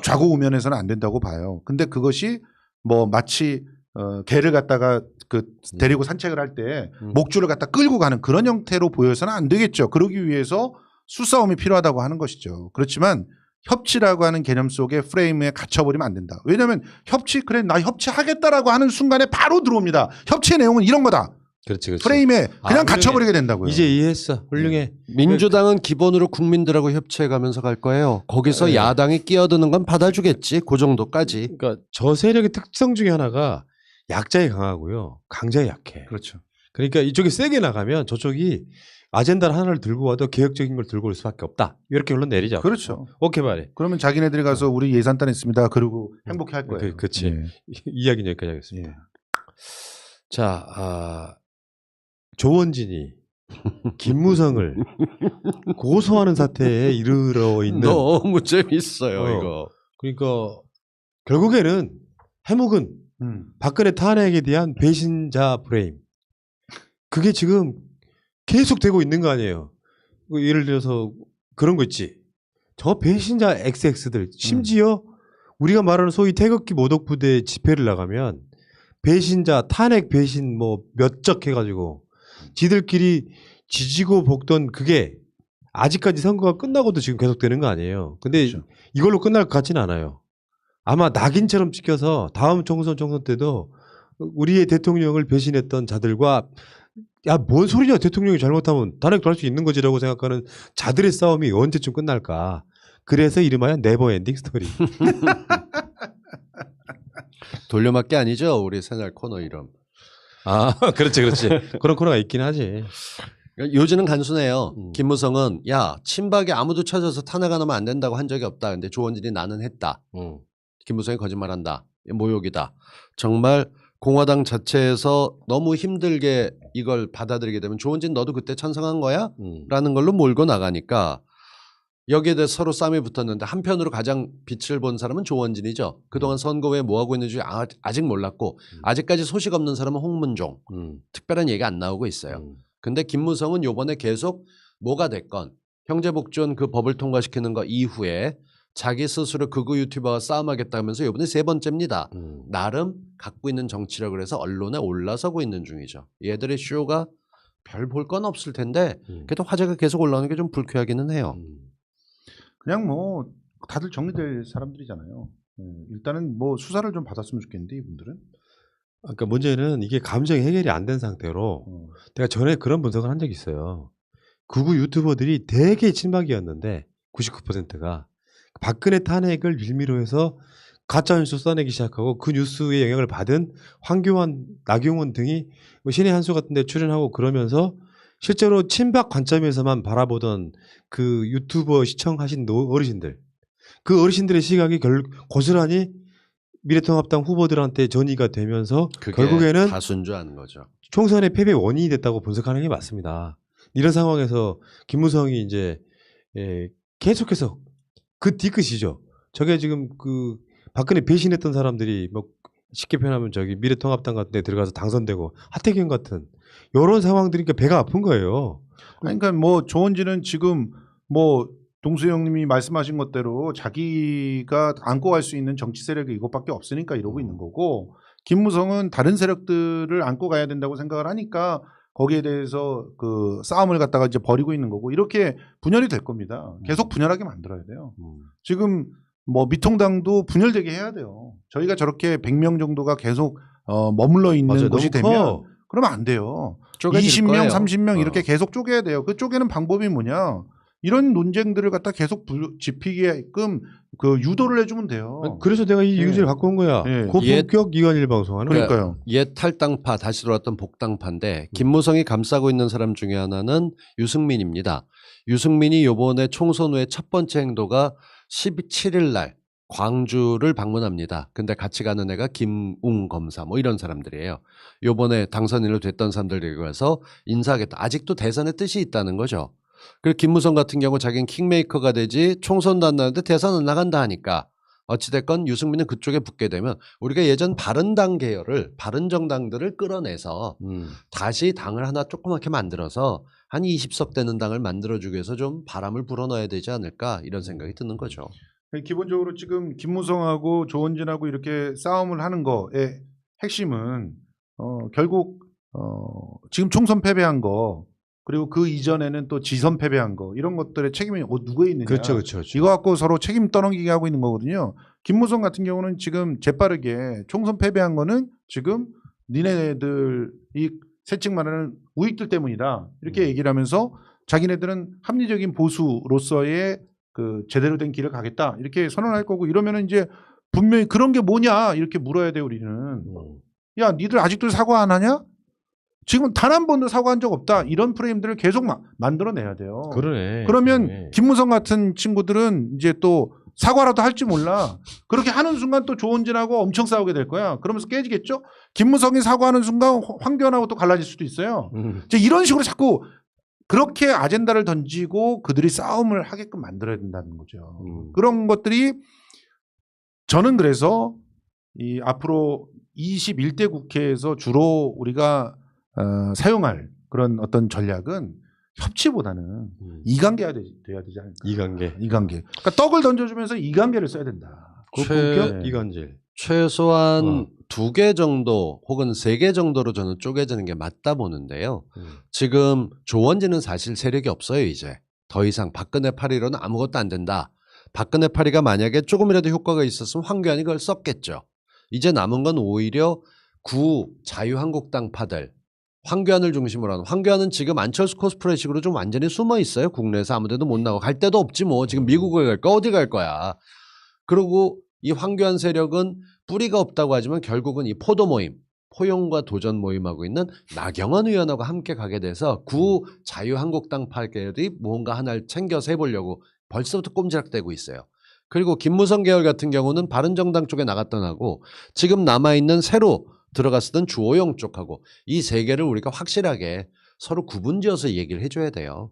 좌고 우면해서는 안 된다고 봐요. 근데 그것이 뭐 마치 개를 갖다가 데리고 산책을 할 때 목줄을 갖다 끌고 가는 그런 형태로 보여서는 안 되겠죠. 그러기 위해서 수싸움이 필요하다고 하는 것이죠. 그렇지만 협치라고 하는 개념 속에 프레임에 갇혀버리면 안 된다. 왜냐하면 그래 나 협치하겠다라고 하는 순간에 바로 들어옵니다. 협치의 내용은 이런 거다. 그렇지. 프레임에 그냥 갇혀버리게 된다고요. 이제 이해했어. 훌륭해. 민주당은 기본으로 국민들하고 협치해가면서 갈 거예요. 거기서 야당이 끼어드는 건 받아주겠지. 그 정도까지. 그러니까 저 세력의 특성 중에 하나가 약자에 강하고요. 강자에 약해. 그렇죠. 그러니까 이쪽이 세게 나가면 저쪽이 아젠다를 하나를 들고 와도 개혁적인 걸 들고 올 수밖에 없다. 이렇게 결론 내리자. 그렇죠. 오케이 말해. 그러면 자기네들이 가서 우리 예산단 있습니다. 그리고 행복해 할 거예요. 그렇지. 예. 이야기는 여기까지 하겠습니다. 예. 자, 조원진이 김무성을 고소하는 사태에 이르러 있는. 너무 재밌어요 이거. 그러니까 결국에는 해묵은 박근혜 탄핵에 대한 배신자 프레임. 그게 지금 계속 되고 있는 거 아니에요. 예를 들어서 그런 거 있지. 저 배신자 XX들 심지어 우리가 말하는 소위 태극기 모독부대 집회를 나가면 배신자 탄핵 배신 뭐 몇 적 해가지고 지들끼리 지지고 볶던 그게 아직까지 선거가 끝나고도 지금 계속되는 거 아니에요. 근데 그렇죠. 이걸로 끝날 것 같지는 않아요. 아마 낙인처럼 찍혀서 다음 총선 때도 우리의 대통령을 배신했던 자들과 야, 뭔 소리냐. 대통령이 잘못하면 탄핵도 할 수 있는 거지라고 생각하는 자들의 싸움이 언제쯤 끝날까. 그래서 이름하여 네버엔딩 스토리. 돌려막기 아니죠. 우리 새날 코너 이름. 아, 그렇지. 그런 코너가 있긴 하지. 요지는 간순해요. 김무성은 야 친박에 아무도 찾아서 탄핵 안 하면 안 된다고 한 적이 없다. 근데 조원진이 나는 했다. 김무성이 거짓말한다. 모욕이다. 정말 공화당 자체에서 너무 힘들게 이걸 받아들이게 되면 조원진 너도 그때 찬성한 거야? 라는 걸로 몰고 나가니까 여기에 대해서 서로 싸움이 붙었는데 한편으로 가장 빛을 본 사람은 조원진이죠. 그동안 선거에 뭐하고 있는지 아직 몰랐고 아직까지 소식 없는 사람은 홍문종. 특별한 얘기가 안 나오고 있어요. 근데 김무성은 요번에 계속 뭐가 됐건 형제복지원 그 법을 통과시키는 거 이후에 자기 스스로 극우 유튜버와 싸움하겠다면서 이번에 3번째입니다. 나름 갖고 있는 정치력을 해서 언론에 올라서고 있는 중이죠. 얘들의 쇼가 별 볼 건 없을 텐데 그래도 화제가 계속 올라오는 게 좀 불쾌하기는 해요. 그냥 뭐 다들 정리될 사람들이잖아요. 일단은 뭐 수사를 좀 받았으면 좋겠는데 이분들은. 그러니까 문제는 이게 감정이 해결이 안 된 상태로 내가 전에 그런 분석을 한 적이 있어요. 극우 유튜버들이 되게 친박이었는데 99%가 박근혜 탄핵을 빌미로 해서 가짜뉴스 써내기 시작하고 그 뉴스의 영향을 받은 황교안, 나경원 등이 신의 한수 같은 데 출연하고 그러면서 실제로 친박 관점에서만 바라보던 그 유튜버 시청하신 어르신들, 그 어르신들의 시각이 고스란히 미래통합당 후보들한테 전이가 되면서 결국에는 다수인 줄 아는 거죠. 총선의 패배 원인이 됐다고 분석하는 게 맞습니다. 이런 상황에서 김무성이 이제 계속해서 그 뒤끝이죠. 저게 지금 그 박근혜 배신했던 사람들이 뭐 쉽게 표현하면 저기 미래통합당 같은 데 들어가서 당선되고 하태경 같은 이런 상황들이니까 배가 아픈 거예요. 그러니까 뭐 조원진은 지금 뭐 동수영님이 말씀하신 것대로 자기가 안고 갈 수 있는 정치 세력이 이것밖에 없으니까 이러고 있는 거고, 김무성은 다른 세력들을 안고 가야 된다고 생각을 하니까 거기에 대해서 그 싸움을 갖다가 이제 벌이고 있는 거고, 이렇게 분열이 될 겁니다. 계속 분열하게 만들어야 돼요. 지금 뭐 미통당도 분열되게 해야 돼요. 저희가 저렇게 100명 정도가 계속 머물러 있는 맞아요. 곳이 너무 되면 커. 그러면 안 돼요. 쪼개질 20명, 거예요. 30명 이렇게 계속 쪼개야 돼요. 그 쪼개는 방법이 뭐냐? 이런 논쟁들을 갖다 계속 짚히게끔 그 유도를 해주면 돼요. 그래서 내가 이 예. 유지를 갖고 온 거야. 예. 고품격 이관일 방송하는 거야. 그러니까요. 옛 탈당파 다시 돌아왔던 복당파인데 김무성이 감싸고 있는 사람 중에 하나는 유승민입니다. 유승민이 요번에 총선 후에 첫 번째 행도가 17일 날 광주를 방문합니다. 근데 같이 가는 애가 김웅 검사 뭐 이런 사람들이에요. 요번에 당선인으로 됐던 사람들에게 가서 인사하겠다. 아직도 대선의 뜻이 있다는 거죠. 그리고 김무성 같은 경우 자기는 킹메이커가 되지 총선도 안 나는데 대선은 나간다 하니까 어찌됐건 유승민은 그쪽에 붙게 되면 우리가 예전 바른당 계열을 바른정당들을 끌어내서 다시 당을 하나 조그맣게 만들어서 한 20석 되는 당을 만들어주기 위해서 좀 바람을 불어넣어야 되지 않을까 이런 생각이 드는 거죠. 기본적으로 지금 김무성하고 조원진하고 이렇게 싸움을 하는 거의 핵심은 결국 지금 총선 패배한 거, 그리고 그 이전에는 또 지선 패배한 거, 이런 것들의 책임이 누구에 있느냐. 그렇죠. 이거 갖고 서로 책임 떠넘기게 하고 있는 거거든요. 김무성 같은 경우는 지금 재빠르게 총선 패배한 거는 지금 니네들이 세칙 말하는 우익들 때문이다, 이렇게 얘기를 하면서 자기네들은 합리적인 보수로서의 그 제대로 된 길을 가겠다 이렇게 선언할 거고, 이러면은 이제 분명히 그런 게 뭐냐 이렇게 물어야 돼. 우리는 야 니들 아직도 사과 안 하냐? 지금 단 한 번도 사과한 적 없다, 이런 프레임들을 계속 만들어내야 돼요. 그러네. 그러면 그러네. 김무성 같은 친구들은 이제 또 사과라도 할지 몰라. 그렇게 하는 순간 또 조원진하고 엄청 싸우게 될 거야. 그러면서 깨지겠죠. 김무성이 사과하는 순간 황교안하고 또 갈라질 수도 있어요. 이제 이런 식으로 자꾸 그렇게 아젠다를 던지고 그들이 싸움을 하게끔 만들어야 된다는 거죠. 그런 것들이 저는 그래서 이 앞으로 21대 국회에서 주로 우리가 사용할 그런 어떤 전략은 협치보다는 이관계가 돼야 되지 않을까. 이관계. 이관계. 그러니까 떡을 던져주면서 이관계를 써야 된다. 본격 이관질. 최소한 2개 정도 혹은 3개 정도로 저는 쪼개지는 게 맞다 보는데요. 지금 조원진은 사실 세력이 없어요. 이제 더 이상 박근혜 파리로는 아무것도 안 된다. 박근혜 파리가 만약에 조금이라도 효과가 있었으면 황교안이 그걸 썼겠죠. 이제 남은 건 오히려 구 자유한국당 파들, 황교안을 중심으로 하는. 황교안은 지금 안철수 코스프레식으로 좀 완전히 숨어 있어요. 국내에서 아무데도 못 나가고 갈 데도 없지 뭐. 지금 미국에 갈까 어디 갈 거야. 그리고 이 황교안 세력은 뿌리가 없다고 하지만 결국은 이 포도 모임, 포용과 도전 모임하고 있는 나경원 의원하고 함께 가게 돼서 구 자유한국당 파들이 뭔가 하나를 챙겨서 해보려고 벌써부터 꼼지락대고 있어요. 그리고 김무성 계열 같은 경우는 바른정당 쪽에 나갔던 하고 지금 남아있는 새로 들어갔던 주호영 쪽하고 이 3개를 우리가 확실하게 서로 구분지어서 얘기를 해줘야 돼요.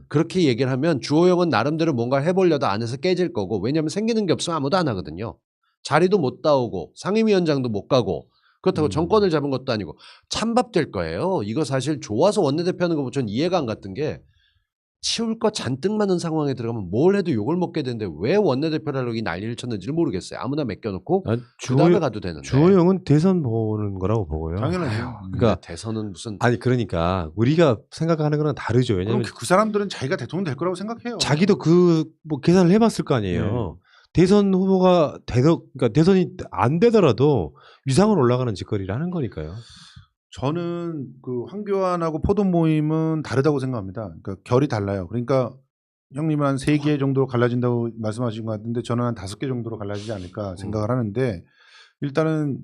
그렇게 얘기를 하면 주호영은 나름대로 뭔가를 해보려도 안에서 깨질 거고 왜냐하면 생기는 게 없으면 아무도 안 하거든요. 자리도 못 따오고 상임위원장도 못 가고 그렇다고 정권을 잡은 것도 아니고 찬밥 될 거예요. 이거 사실 좋아서 원내대표 하는 거 보면 전 이해가 안 갔던 게 치울 거 잔뜩 많은 상황에 들어가면 뭘 해도 욕을 먹게 되는데 왜 원내대표라고 이 난리를 쳤는지를 모르겠어요. 아무나 맡겨놓고 그 다음에 가도 되는데. 주호영은 대선 보는 거라고 보고요. 당연하죠. 그러니까 대선은 무슨 아니 그러니까 우리가 생각하는 거랑 다르죠. 왜냐하면 그럼 그 사람들은 자기가 대통령 될 거라고 생각해요. 자기도 그 뭐 계산을 해봤을 거 아니에요. 대선 후보가 그러니까 대선이 안 되더라도 위상은 올라가는 짓거리를 하는 거니까요. 저는 그 황교안하고 포도 모임은 다르다고 생각합니다. 그러니까 결이 달라요. 그러니까 형님은 한 3개 정도로 갈라진다고 말씀하신 것 같은데 저는 한 5개 정도로 갈라지지 않을까 생각을 하는데 일단은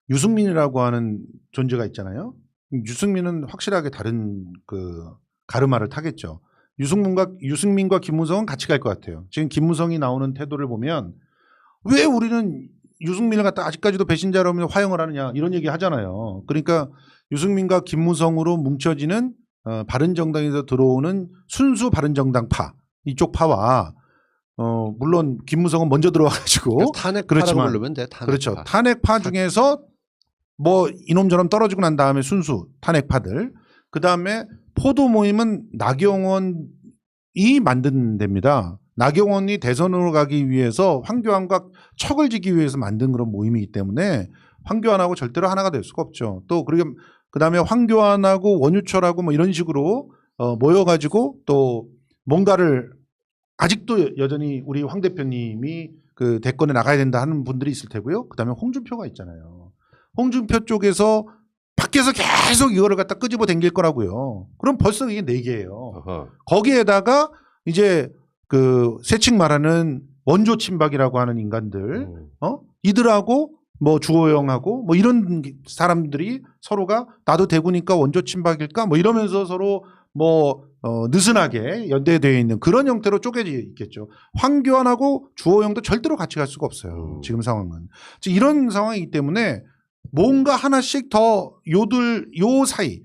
유승민이라고 하는 존재가 있잖아요. 유승민은 확실하게 다른 그 가르마를 타겠죠. 유승민과 김무성은 같이 갈 것 같아요. 지금 김무성이 나오는 태도를 보면 왜 우리는 유승민을 갖다 아직까지도 배신자로 하면 화형을 하느냐 이런 얘기 하잖아요. 그러니까 유승민과 김무성으로 뭉쳐지는 바른정당에서 들어오는 순수 바른정당파 이쪽 파와 물론 김무성은 먼저 들어와가지고 탄핵파라고 그렇지만 부르면 돼. 탄핵파. 그렇죠. 탄핵파 중에서 뭐 이놈저놈 떨어지고 난 다음에 순수 탄핵파들 그 다음에 포도 모임은 나경원이 만든 데입니다. 나경원이 대선으로 가기 위해서 황교안과 척을 지기 위해서 만든 그런 모임이기 때문에 황교안하고 절대로 하나가 될 수가 없죠. 또 그리고 그다음에 황교안하고 원유철하고 뭐 이런 식으로 모여가지고 또 뭔가를 아직도 여전히 우리 황 대표님이 그 대권에 나가야 된다 하는 분들이 있을 테고요. 그다음에 홍준표가 있잖아요. 홍준표 쪽에서 밖에서 계속 이거를 갖다 끄집어 당길 거라고요. 그럼 벌써 이게 4개예요. 거기에다가 이제 그 세칭 말하는 원조 친박이라고 하는 인간들, 이들하고 뭐 주호영하고 뭐 이런 사람들이 서로가 나도 대구니까 원조 친박일까 뭐 이러면서 서로 뭐 느슨하게 연대되어 있는 그런 형태로 쪼개져 있겠죠. 황교안하고 주호영도 절대로 같이 갈 수가 없어요. 지금 상황은. 이런 상황이기 때문에 뭔가 하나씩 더 요 사이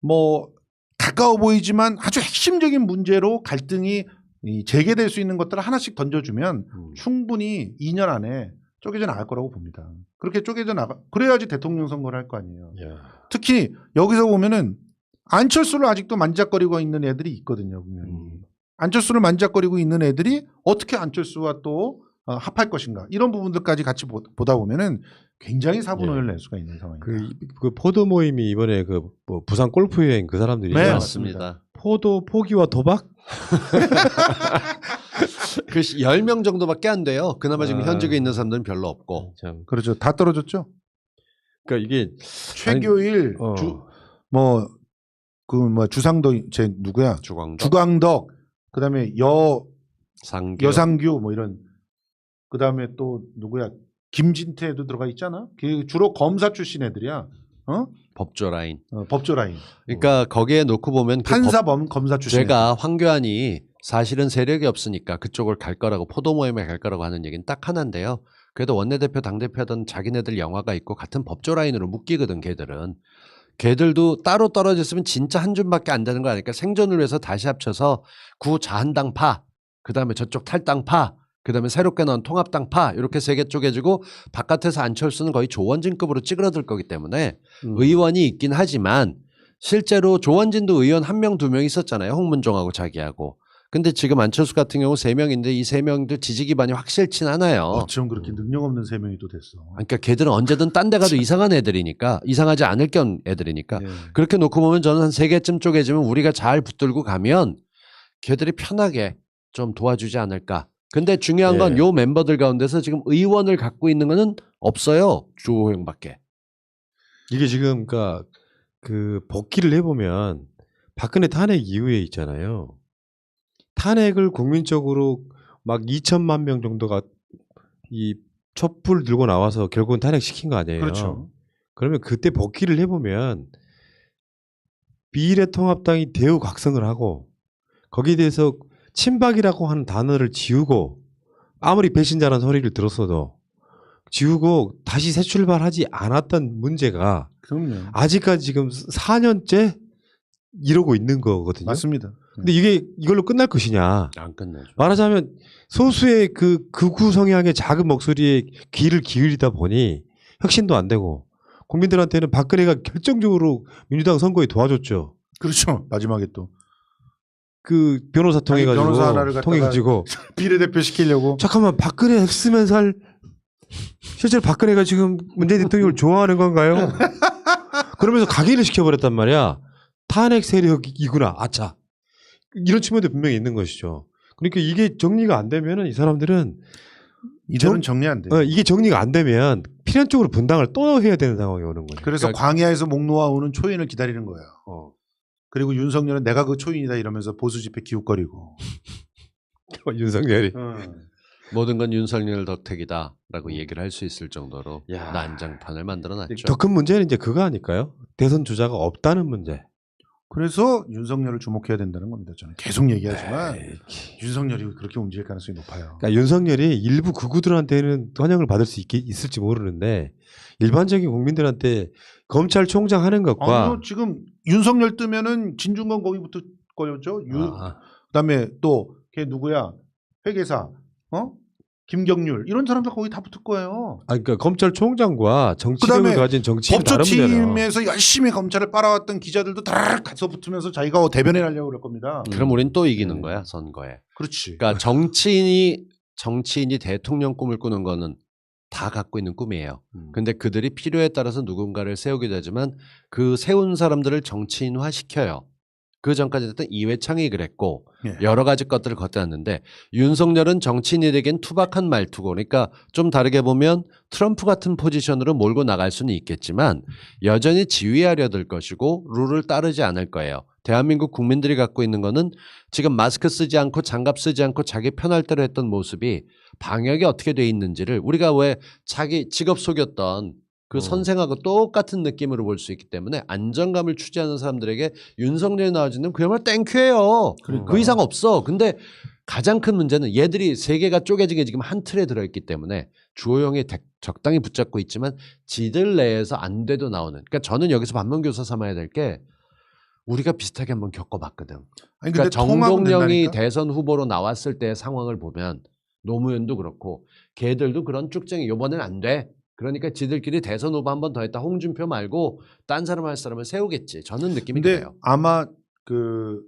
뭐 가까워 보이지만 아주 핵심적인 문제로 갈등이 재개될 수 있는 것들을 하나씩 던져주면 충분히 2년 안에 쪼개져 나갈 거라고 봅니다. 그렇게 쪼개져 나가 그래야지 대통령 선거를 할 거 아니에요. 특히 여기서 보면은 안철수를 아직도 만작거리고 있는 애들이 있거든요. 분명히. 안철수를 만작거리고 있는 애들이 어떻게 안철수와 또 합할 것인가 이런 부분들까지 같이 보다 보면은 굉장히 사분오해를 낼 수가 있는 상황입니다. 그 포도 모임이 이번에 그 뭐 부산 골프 여행 그 사람들이죠. 네, 맞습니다. 포도 포기와 도박? 그 10명 정도밖에 안 돼요. 그나마 지금 현직에 있는 사람들은 별로 없고. 참. 그렇죠. 다 떨어졌죠. 그러니까 이게 최교일 뭐 주상도 제 누구야? 주광덕 그다음에 여상규 뭐 이런 그다음에 또 누구야? 김진태도 들어가 있잖아. 그 주로 검사 출신 애들이야. 법조 라인. 법조 라인. 그러니까 거기에 놓고 보면 판사범 검사 출신. 제가 황교안이 사실은 세력이 없으니까 그쪽을 갈 거라고 포도 모임에 갈 거라고 하는 얘기는 딱 하나인데요. 그래도 원내대표 당대표하던 자기네들 영화가 있고 같은 법조 라인으로 묶이거든 걔들은. 걔들도 따로 떨어졌으면 진짜 한 줌밖에 안 되는 거 아닐까. 생존을 위해서 다시 합쳐서 구 자한당파 그다음에 저쪽 탈당파 그다음에 새롭게 나온 통합당파 이렇게 3개 쪼개지고 바깥에서 안철수는 거의 조원진급으로 찌그러들 거기 때문에 의원이 있긴 하지만 실제로 조원진도 의원 1명, 2명 있었잖아요. 홍문종하고 자기하고. 근데 지금 안철수 같은 경우 3명인데 이 3명도 지지 기반이 확실치 않아요. 어쩜 그렇게 능력 없는 3명이 또 됐어. 그러니까 걔들은 언제든 딴 데 가도 이상한 애들이니까 이상하지 않을 겸 애들이니까 네. 그렇게 놓고 보면 저는 한 3개쯤 쪼개지면 우리가 잘 붙들고 가면 걔들이 편하게 좀 도와주지 않을까. 근데 중요한 건 예. 요 멤버들 가운데서 지금 의원을 갖고 있는 거는 없어요. 주호영밖에. 이게 지금 그러니까 그 복귀를 해보면 박근혜 탄핵 이후에 있잖아요. 탄핵을 국민적으로 막 2천만 명 정도가 이 촛불 들고 나와서 결국은 탄핵시킨 거 아니에요. 그렇죠. 그러면 그때 복귀를 해보면 미래통합당이 대우각성을 하고 거기에 대해서 친박이라고 하는 단어를 지우고 아무리 배신자라는 소리를 들었어도 지우고 다시 새 출발하지 않았던 문제가 그럼요. 아직까지 지금 4년째 이러고 있는 거거든요. 맞습니다. 근데 이게 이걸로 끝날 것이냐. 안 끝나죠. 말하자면 소수의 그 극우 성향의 작은 목소리에 귀를 기울이다 보니 혁신도 안 되고 국민들한테는 박근혜가 결정적으로 민주당 선거에 도와줬죠. 그렇죠. 마지막에 또 그 변호사 통해가지고 변호사 하나를 갖다가 통해가지고 비례대표 시키려고. 잠깐만 박근혜 X면 살 실제로 박근혜가 지금 문재인 대통령을 좋아하는 건가요? 그러면서 각인을 시켜버렸단 말이야. 탄핵 세력이구나. 아차. 이런 측면도 분명히 있는 것이죠. 그러니까 이게 정리가 안 되면은 이 사람들은 이들은 정리 안 돼. 이게 정리가 안 되면 필연적으로 분당을 또 해야 되는 상황이 오는 거예요. 그래서 그러니까- 광야에서 목 놓아오는 초인을 기다리는 거예요. 어. 그리고 윤석열은 내가 그 초인이다 이러면서 보수 집회 기웃거리고. 윤석열이. 모든 건 윤석열 덕택이다라고 얘기를 할 수 있을 정도로 야. 난장판을 만들어놨죠. 더 큰 문제는 이제 그거 아닐까요? 대선 주자가 없다는 문제. 그래서 윤석열을 주목해야 된다는 겁니다. 저는 계속 얘기하지만 에이, 윤석열이 그렇게 움직일 가능성이 높아요. 그러니까 윤석열이 일부 극우들한테는 환영을 받을 수 있을지 모르는데 일반적인 국민들한테 검찰총장 하는 것과 아니요, 지금 윤석열 뜨면은 진중권 거기 붙을 거였죠. 그다음에 또 걔 누구야? 회계사, 김경률 이런 사람들 거기 다 붙을 거예요. 그러니까 검찰총장과 정치력을 그다음에 가진 정치인이 다릅니다. 법조팀에서 열심히 검찰을 빨아왔던 기자들도 다 가서 붙으면서 자기가 대변해내려고 그럴 겁니다. 그럼 우린 또 이기는 거야 선거에. 그렇지. 그러니까 정치인이 대통령 꿈을 꾸는 거는 다 갖고 있는 꿈이에요. 근데 그들이 필요에 따라서 누군가를 세우기도 하지만 그 세운 사람들을 정치인화 시켜요. 그 전까지 했던 이회창이 그랬고 예. 여러 가지 것들을 걷어놨는데 윤석열은 정치인이 되기엔 투박한 말투고 그러니까 좀 다르게 보면 트럼프 같은 포지션으로 몰고 나갈 수는 있겠지만 여전히 지휘하려 들 것이고 룰을 따르지 않을 거예요. 대한민국 국민들이 갖고 있는 거는 지금 마스크 쓰지 않고 장갑 쓰지 않고 자기 편할 대로 했던 모습이 방역이 어떻게 돼 있는지를 우리가 왜 자기 직업 속였던 그 선생하고 똑같은 느낌으로 볼 수 있기 때문에 안정감을 취재하는 사람들에게 윤석열이 나와주는 그야말로 땡큐예요. 그 이상 없어. 근데 가장 큰 문제는 얘들이 세 개가 쪼개진 게 지금 한 틀에 들어있기 때문에 주호영이 적당히 붙잡고 있지만 지들 내에서 안 돼도 나오는. 그러니까 저는 여기서 반면교사 삼아야 될 게 우리가 비슷하게 한번 겪어봤거든. 아니, 그러니까 근데 통합은 정동영이 된다니까? 대선 후보로 나왔을 때의 상황을 보면 노무현도 그렇고 걔들도 그런 쭉쟁이 이번엔 안 돼. 그러니까 지들끼리 대선 후보 한 번 더 했다. 홍준표 말고 딴 사람 할 사람을 세우겠지. 저는 느낌이 근데 그래요. 아마 그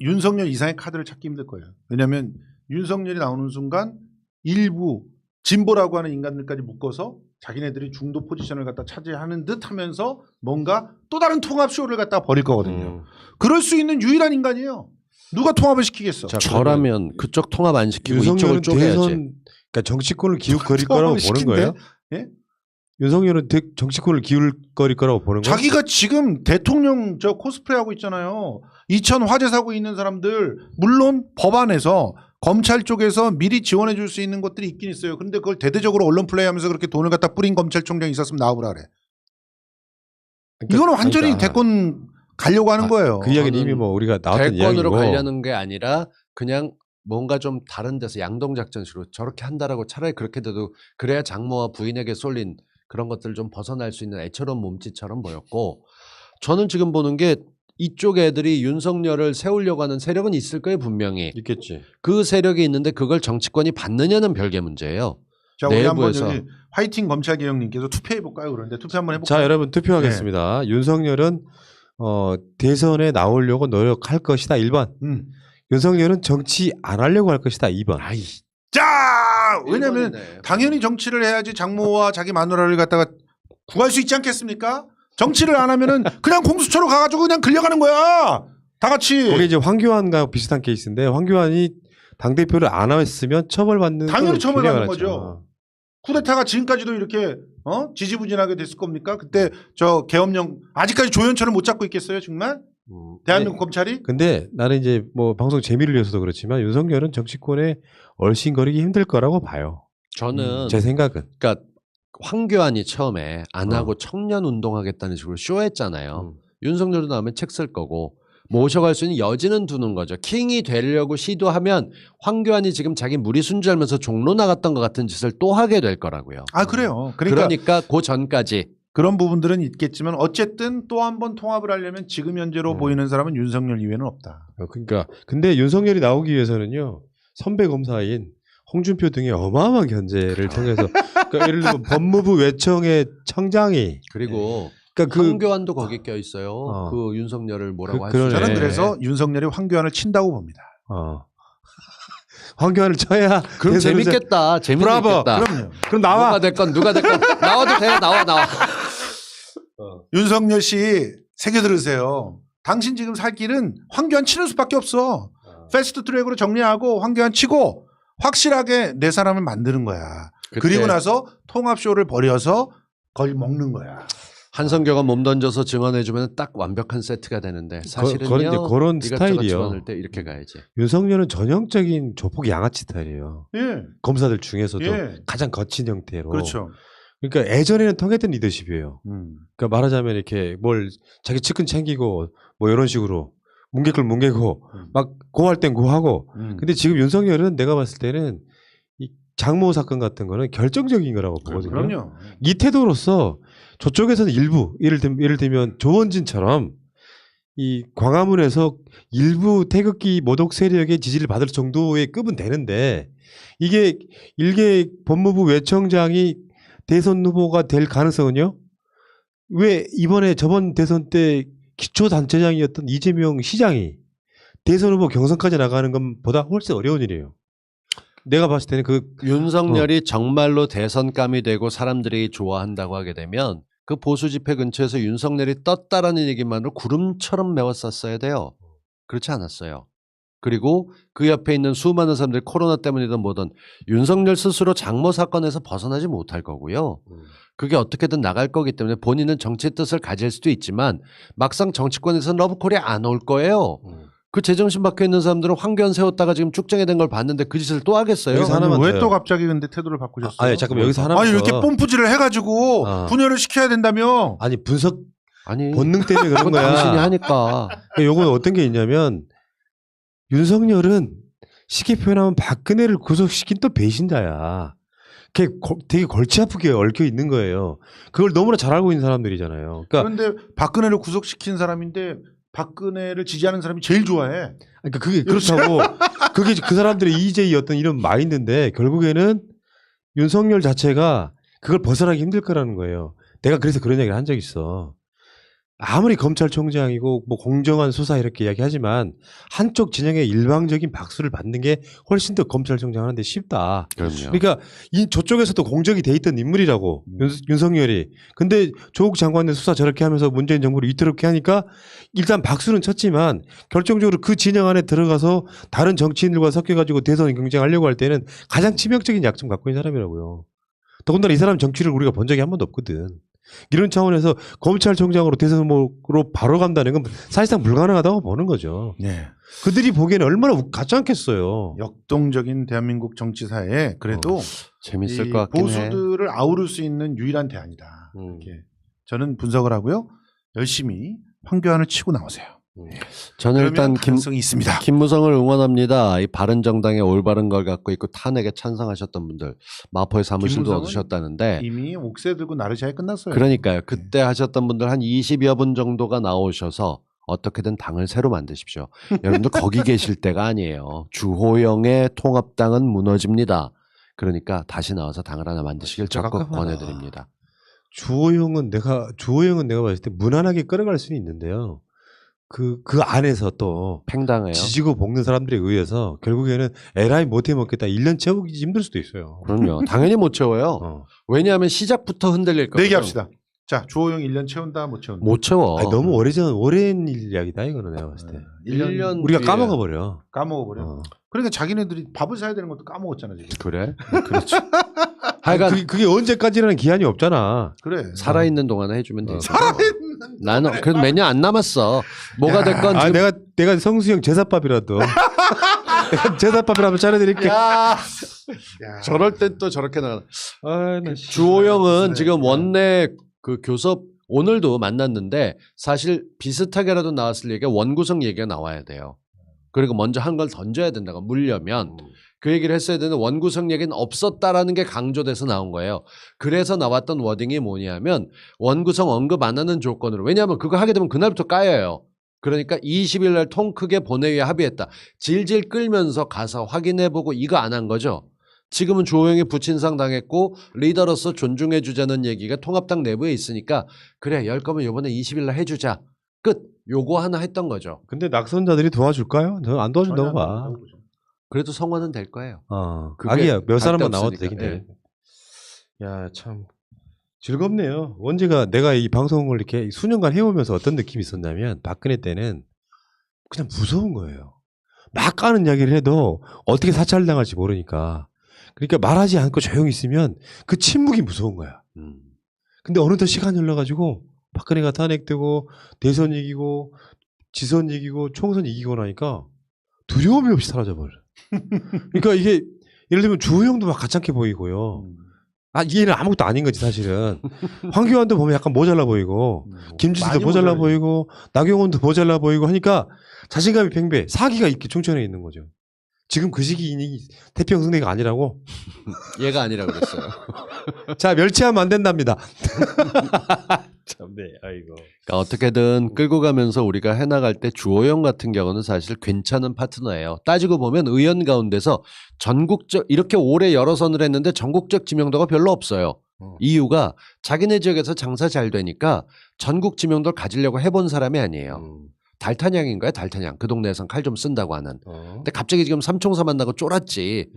윤석열 이상의 카드를 찾기 힘들 거예요. 왜냐하면 윤석열이 나오는 순간 일부 진보라고 하는 인간들까지 묶어서 자기네들이 중도 포지션을 갖다 차지하는 듯 하면서 뭔가 또 다른 통합 쇼를 갖다 벌일 거거든요. 그럴 수 있는 유일한 인간이에요. 누가 통합을 시키겠어? 자, 저라면 그쪽 통합 안 시키고 이쪽을 윤석열은 쪼개야지. 대선 그러니까 정치권을 기웃거릴 거라고 보는 시킨대? 거예요? 예? 윤석열은 정치권을 기울거릴 거라고 보는 거예요? 자기가 지금 대통령 저 코스프레 하고 있잖아요. 이천 화재 사고 있는 사람들 물론 법안에서 검찰 쪽에서 미리 지원해 줄 수 있는 것들이 있긴 있어요. 근데 그걸 대대적으로 언론 플레이하면서 그렇게 돈을 갖다 뿌린 검찰총장이 있었으면 나와보라 그래. 이거는 완전히 그러니까 대권 가려고 하는 거예요. 그 이야기는 저는 이미 뭐 우리가 나왔던 대권으로 이야기고 가려는 게 아니라 그냥 뭔가 좀 다른 데서 양동작전식으로 저렇게 한다라고 차라리 그렇게 돼도 그래야 장모와 부인에게 쏠린 그런 것들을 좀 벗어날 수 있는 애처럼 몸짓처럼 보였고 저는 지금 보는 게 이쪽 애들이 윤석열을 세우려고 하는 세력은 있을 거예요 분명히. 있겠지. 그 세력이 있는데 그걸 정치권이 받느냐는 별개 문제예요. 자, 우리 한번 내부에서. 여기 화이팅 검찰개혁님께서 투표해 볼까요? 그런데 투표 한번 해볼까요? 자, 여러분 투표하겠습니다. 윤석열은 대선에 나오려고 노력할 것이다. 1번. 윤석열은 정치 안 하려고 할 것이다. 2번. 아이, 자, 왜냐면 일본이네. 당연히 정치를 해야지 장모와 자기 마누라를 갖다가 구할 수 있지 않겠습니까? 정치를 안 하면은 그냥 공수처로 가가지고 그냥 끌려가는 거야. 다 같이. 그게 이제 황교안과 비슷한 케이스인데 황교안이 당대표를 안 했으면 처벌받는 당연히 걸 처벌받는 기대가 거죠. 났죠. 쿠데타가 지금까지도 이렇게 지지부진하게 됐을 겁니까? 그때 저 계엄령 아직까지 조연처를 못 잡고 있겠어요, 정말? 대한민국 검찰이? 근데 나는 이제 뭐 방송 재미를 위해서도 그렇지만 윤석열은 정치권에 얼씬거리기 힘들 거라고 봐요. 저는 제 생각은. 그러니까 황교안이 처음에 안 어. 하고 청년 운동하겠다는 식으로 쇼했잖아요. 윤석열도 나오면 책 쓸 거고 모셔갈 수 있는 여지는 두는 거죠. 킹이 되려고 시도하면 황교안이 지금 자기 무리 순주하면서 종로 나갔던 것 같은 짓을 또 하게 될 거라고요. 아, 그래요. 그러니까 그 전까지 그런 부분들은 있겠지만 어쨌든 또 한 번 통합을 하려면 지금 현재로 보이는 사람은 윤석열 이외에는 없다. 그러니까 근데 윤석열이 나오기 위해서는요. 선배 검사인 홍준표 등의 어마어마한 견제를 통해서 그러니까 예를 들면 법무부 외청의 청장이 그리고 그러니까 황교안도 거기 껴 있어요. 그 윤석열을 뭐라고 할 수 그러네. 저는 있는. 그래서 윤석열이 황교안을 친다고 봅니다. 황교안을 쳐야 그럼 대선을 재밌겠다. 재밌겠다. 그럼요. 그럼 나와. 누가 됐건 누가 됐건 나와도 돼. 나와. 윤석열 씨 새겨 들으세요. 당신 지금 살 길은 황교안 치는 수밖에 없어. 패스트 트랙으로 정리하고 황교안 치고 확실하게 내 사람을 만드는 거야. 그리고 나서 통합쇼를 벌여서 걸 먹는 거야. 한성교가 몸 던져서 증언해주면 딱 완벽한 세트가 되는데 사실은요. 그런 이제 그런 이것저것 스타일이요. 증언할 때 이렇게 가야지. 윤석열은 전형적인 조폭 양아치 스타일이에요. 예. 검사들 중에서도 예. 가장 거친 형태로. 그렇죠. 그러니까 예전에는 통했던 리더십이에요. 그러니까 말하자면 이렇게 뭘 자기 측근 챙기고 뭐 이런 식으로 뭉개끌 뭉개고 막 고할 땐 고하고. 근데 지금 윤석열은 내가 봤을 때는 이 장모 사건 같은 거는 결정적인 거라고 보거든요. 그럼요. 이 태도로서 저쪽에서는 일부 예를 들면 조원진처럼 이 광화문에서 일부 태극기 모독 세력의 지지를 받을 정도의 급은 되는데 이게 일개 법무부 외청장이 대선 후보가 될 가능성은요? 왜 이번에 저번 대선 때 기초단체장이었던 이재명 시장이 대선 후보 경선까지 나가는 것보다 훨씬 어려운 일이에요. 내가 봤을 때는 윤석열이 정말로 대선감이 되고 사람들이 좋아한다고 하게 되면 그 보수 집회 근처에서 윤석열이 떴다라는 얘기만으로 구름처럼 메웠었어야 돼요. 그렇지 않았어요. 그리고 그 옆에 있는 수많은 사람들이 코로나 때문이든 뭐든 윤석열 스스로 장모 사건에서 벗어나지 못할 거고요. 그게 어떻게든 나갈 거기 때문에 본인은 정치 뜻을 가질 수도 있지만 막상 정치권에서 러브콜이 안 올 거예요. 그 제정신 박혀 있는 사람들은 황교안 세웠다가 지금 쭉정이 된 걸 봤는데 그 짓을 또 하겠어요? 여기서 하나만 왜 더요. 또 갑자기 근데 태도를 바꾸셨어요? 아니 잠깐만 여기서 하나만 아니 이렇게 더. 뽐뿌질을 해가지고 분열을 시켜야 된다며? 아니 분석 아니 본능 때문에 그런 그건 거야. 당신이 하니까. 요건 어떤 게 있냐면 윤석열은 쉽게 표현하면 박근혜를 구속시킨 또 배신자야. 그게 되게 골치 아프게 얽혀 있는 거예요. 그걸 너무나 잘 알고 있는 사람들이잖아요. 그러니까 그런데 박근혜를 구속시킨 사람인데 박근혜를 지지하는 사람이 제일 좋아해. 그러니까 그게 그렇다고 그게 그 사람들의 EJ였던 이런 마인드인데 결국에는 윤석열 자체가 그걸 벗어나기 힘들 거라는 거예요. 내가 그래서 그런 얘기를 한 적이 있어. 아무리 검찰총장이고 뭐 공정한 수사 이렇게 이야기하지만 한쪽 진영의 일방적인 박수를 받는 게 훨씬 더 검찰총장 하는데 쉽다. 그럼요. 그러니까 저쪽에서도 공적이 돼 있던 인물이라고 윤석열이. 근데 조국 장관의 수사 저렇게 하면서 문재인 정부를 위태롭게 하니까 일단 박수는 쳤지만 결정적으로 그 진영 안에 들어가서 다른 정치인들과 섞여가지고 대선 경쟁하려고 할 때는 가장 치명적인 약점 갖고 있는 사람이라고요. 더군다나 이 사람 정치를 우리가 본 적이 한 번도 없거든. 이런 차원에서 검찰총장으로 대선 후보로 바로 간다는 건 사실상 불가능하다고 보는 거죠. 네. 그들이 보기에는 얼마나 같지 않겠어요. 역동적인 대한민국 정치사에 그래도 재밌을 이 것 같긴 해. 보수들을 아우를 수 있는 유일한 대안이다. 이렇게 저는 분석을 하고요. 열심히 황교안을 치고 나오세요. 저는 일단 가능성이 있습니다. 김무성을 응원합니다. 이 바른정당의 올바른 걸 갖고 있고 탄핵에 찬성하셨던 분들 마포에 사무실도 김무성은 얻으셨다는데 이미 옥새 들고 나르샤에 끝났어요. 그러니까요. 그때 하셨던 분들 한 20여 분 정도가 나오셔서 어떻게든 당을 새로 만드십시오. 여러분들 거기 계실 때가 아니에요. 주호영의 통합당은 무너집니다. 그러니까 다시 나와서 당을 하나 만드시길 진짜 적극 깝깝하다. 권해드립니다. 주호영은 내가 봤을 때 무난하게 끌어갈 수는 있는데요. 그 안에서 또 팽당해요. 지지고 볶는 사람들에 의해서 결국에는 에라이 못해 먹겠다 1년 채우기 힘들 수도 있어요. 그럼요. 당연히 못 채워요. 왜냐하면 시작부터 흔들릴 거예요. 내기합시다. 자, 주호영 1년 채운다, 못 채운다. 못 채워. 아니, 너무 오랜 이야기다 이거는 내가 봤을 때. 1년 우리가 뒤에. 까먹어 버려. 까먹어버려. 그러니까 자기네들이 밥을 사야 되는 것도 까먹었잖아 지금. 그래? 그렇죠. 하여간 그게 언제까지라는 기한이 없잖아. 그래. 살아있는 동안에 해주면 되지. 나는 그래도 몇 년 안 남았어. 뭐가 됐건 아, 지금 내가 성수형 제사밥이라도 내가 제사밥이라도 차려드릴게. 야. 저럴 땐 또 저렇게 나가. 아, 나 주호영은 네. 지금 원내 그 교섭 오늘도 만났는데 사실 비슷하게라도 나왔을 얘기가 원구성 얘기가 나와야 돼요. 그리고 먼저 한 걸 던져야 된다고 물려면 그 얘기를 했어야 되는 원구성 얘기는 없었다라는 게 강조돼서 나온 거예요. 그래서 나왔던 워딩이 뭐냐면 원구성 언급 안 하는 조건으로. 왜냐하면 그거 하게 되면 그날부터 까여요. 그러니까 20일 날 통 크게 본회의에 합의했다. 질질 끌면서 가서 확인해보고 이거 안 한 거죠. 지금은 주호영이 부친상 당했고 리더로서 존중해 주자는 얘기가 통합당 내부에 있으니까 그래 열 거면 이번에 20일 날 해주자. 끝. 요거 하나 했던 거죠. 근데 낙선자들이 도와줄까요? 저는 안 도와준다고 봐. 그래도 성화는 될 거예요. 그게 아기야 몇 사람만 갈데 나와도 없으니까. 되긴 돼. 야, 참 즐겁네요. 원재가 내가 이 방송을 이렇게 수년간 해오면서 어떤 느낌이 있었냐면 박근혜 때는 그냥 무서운 거예요. 막 까는 이야기를 해도 어떻게 사찰당할지 모르니까. 그러니까 말하지 않고 조용히 있으면 그 침묵이 무서운 거야. 근데 어느덧 시간이 흘러가지고 박근혜가 탄핵되고 대선 이기고 지선 이기고 총선 이기고 나니까 두려움이 없이 사라져버려. 그러니까 이게 예를 들면 주호영도 막 가찮게 보이고요. 아, 얘는 아무것도 아닌 거지 사실은. 황교안도 보면 약간 모자라 보이고 김지수도 모자라 보이고 나경원도 모자라 보이고 하니까 자신감이 팽배, 사기가 있게 충천해 있는 거죠. 지금 그 시기니 태평성대가 아니라고. 얘가 아니라 그랬어요. 자, 멸치하면 안 된답니다. 참네, 아이고. 그러니까 어떻게든 끌고 가면서 우리가 해나갈 때 주호영 같은 경우는 사실 괜찮은 파트너예요. 따지고 보면 의원 가운데서 전국적 이렇게 오래 여러 선을 했는데 전국적 지명도가 별로 없어요. 이유가 자기네 지역에서 장사 잘 되니까 전국 지명도를 가지려고 해본 사람이 아니에요. 달타냥인 거야, 달타냥. 그 동네에선 칼 좀 쓴다고 하는. 근데 갑자기 지금 삼총사 만나고 쫄았지.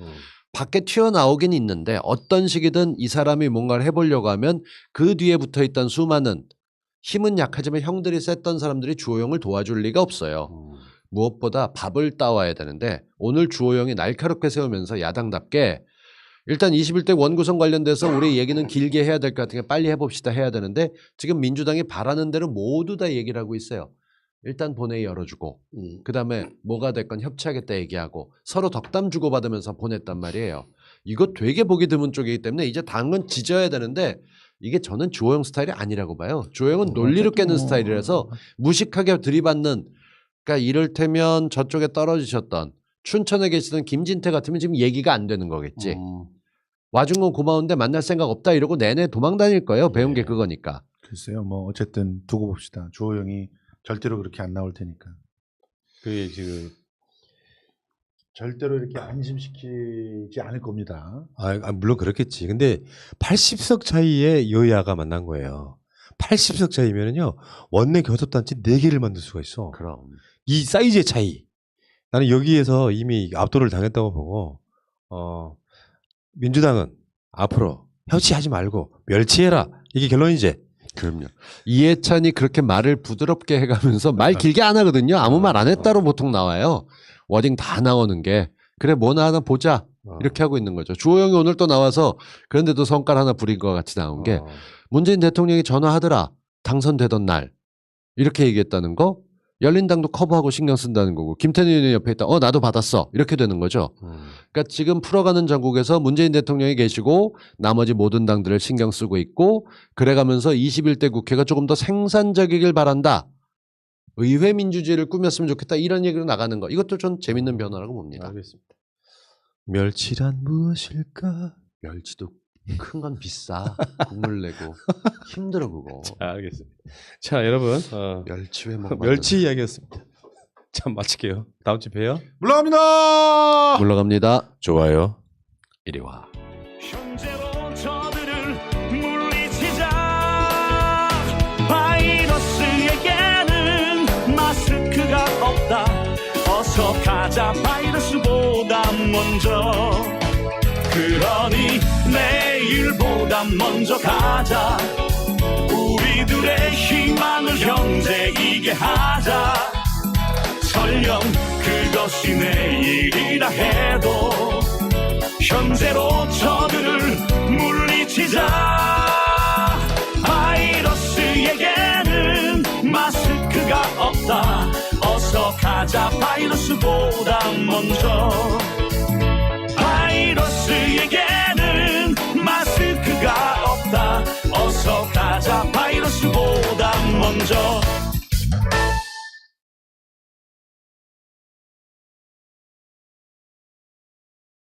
밖에 튀어나오긴 있는데 어떤 식이든 이 사람이 뭔가를 해보려고 하면 그 뒤에 붙어있던 수많은 힘은 약하지만 형들이 셌던 사람들이 주호영을 도와줄 리가 없어요. 무엇보다 밥을 따와야 되는데 오늘 주호영이 날카롭게 세우면서 야당답게 일단 21대 원구성 관련돼서 우리 얘기는 길게 해야 될 것 같으니까 빨리 해봅시다 해야 되는데 지금 민주당이 바라는 대로 모두 다 얘기를 하고 있어요. 일단 본회의 열어주고 그다음에 뭐가 됐건 협치하겠다 얘기하고 서로 덕담 주고받으면서 보냈단 말이에요. 이거 되게 보기 드문 쪽이기 때문에 이제 당은 지져야 되는데 이게 저는 주호영 스타일이 아니라고 봐요. 주호영은 논리로 깨는 스타일이라서 무식하게 들이받는 그러니까 이를테면 저쪽에 떨어지셨던 춘천에 계시던 김진태 같으면 지금 얘기가 안 되는 거겠지. 와준 건 고마운데 만날 생각 없다 이러고 내내 도망 다닐 거예요. 배운 게 그거니까. 글쎄요. 뭐 어쨌든 두고 봅시다. 주호영이 절대로 그렇게 안 나올 테니까. 그게 지금 절대로 이렇게 안심시키지 않을 겁니다. 물론 그렇겠지. 근데 80석 차이에 여야가 만난 거예요. 80석 차이면은요 원내 교섭단체 4개를 만들 수가 있어. 그럼 이 사이즈의 차이. 나는 여기에서 이미 압도를 당했다고 보고 민주당은 앞으로 협치하지 말고 멸치해라. 이게 결론이지. 그럼요. 이해찬이 그렇게 말을 부드럽게 해가면서 말 길게 안 하거든요. 아무 말 안 했다로 보통 나와요. 워딩 다 나오는 게 그래 뭐나 하나 보자 이렇게 하고 있는 거죠. 주호영이 오늘 또 나와서 그런데도 성깔 하나 부린 것 같이 나온 게 문재인 대통령이 전화하더라. 당선되던 날 이렇게 얘기했다는 거 열린당도 커버하고 신경 쓴다는 거고 김태년 의원 옆에 있다. 나도 받았어. 이렇게 되는 거죠. 그러니까 지금 풀어가는 전국에서 문재인 대통령이 계시고 나머지 모든 당들을 신경 쓰고 있고 그래가면서 21대 국회가 조금 더 생산적이길 바란다. 의회 민주주의를 꾸몄으면 좋겠다. 이런 얘기로 나가는 거. 이것도 좀 재밌는 변화라고 봅니다. 알겠습니다. 멸치란 무엇일까? 멸치도 큰 건 비싸. 국물 내고 힘들어 그거. 자, 알겠습니다. 자, 여러분 멸치 회먹 멸치 이야기였습니다. 자, 마칠게요. 다음 주에 봬요. 물러갑니다. 물러갑니다. 좋아요. 이리 와. 현재로 저들을 물리치자. 바이러스에게는 마스크 가자 바이러스보다 먼저. 그러니 내일보다 먼저 가자. 우리들의 희망을 형제이게 하자. 설령 그것이 내일이라 해도 현재로 저들을 물리치자. 바이러스에게는 마스크가 없다. 어서 가자 바이러스보다 먼저.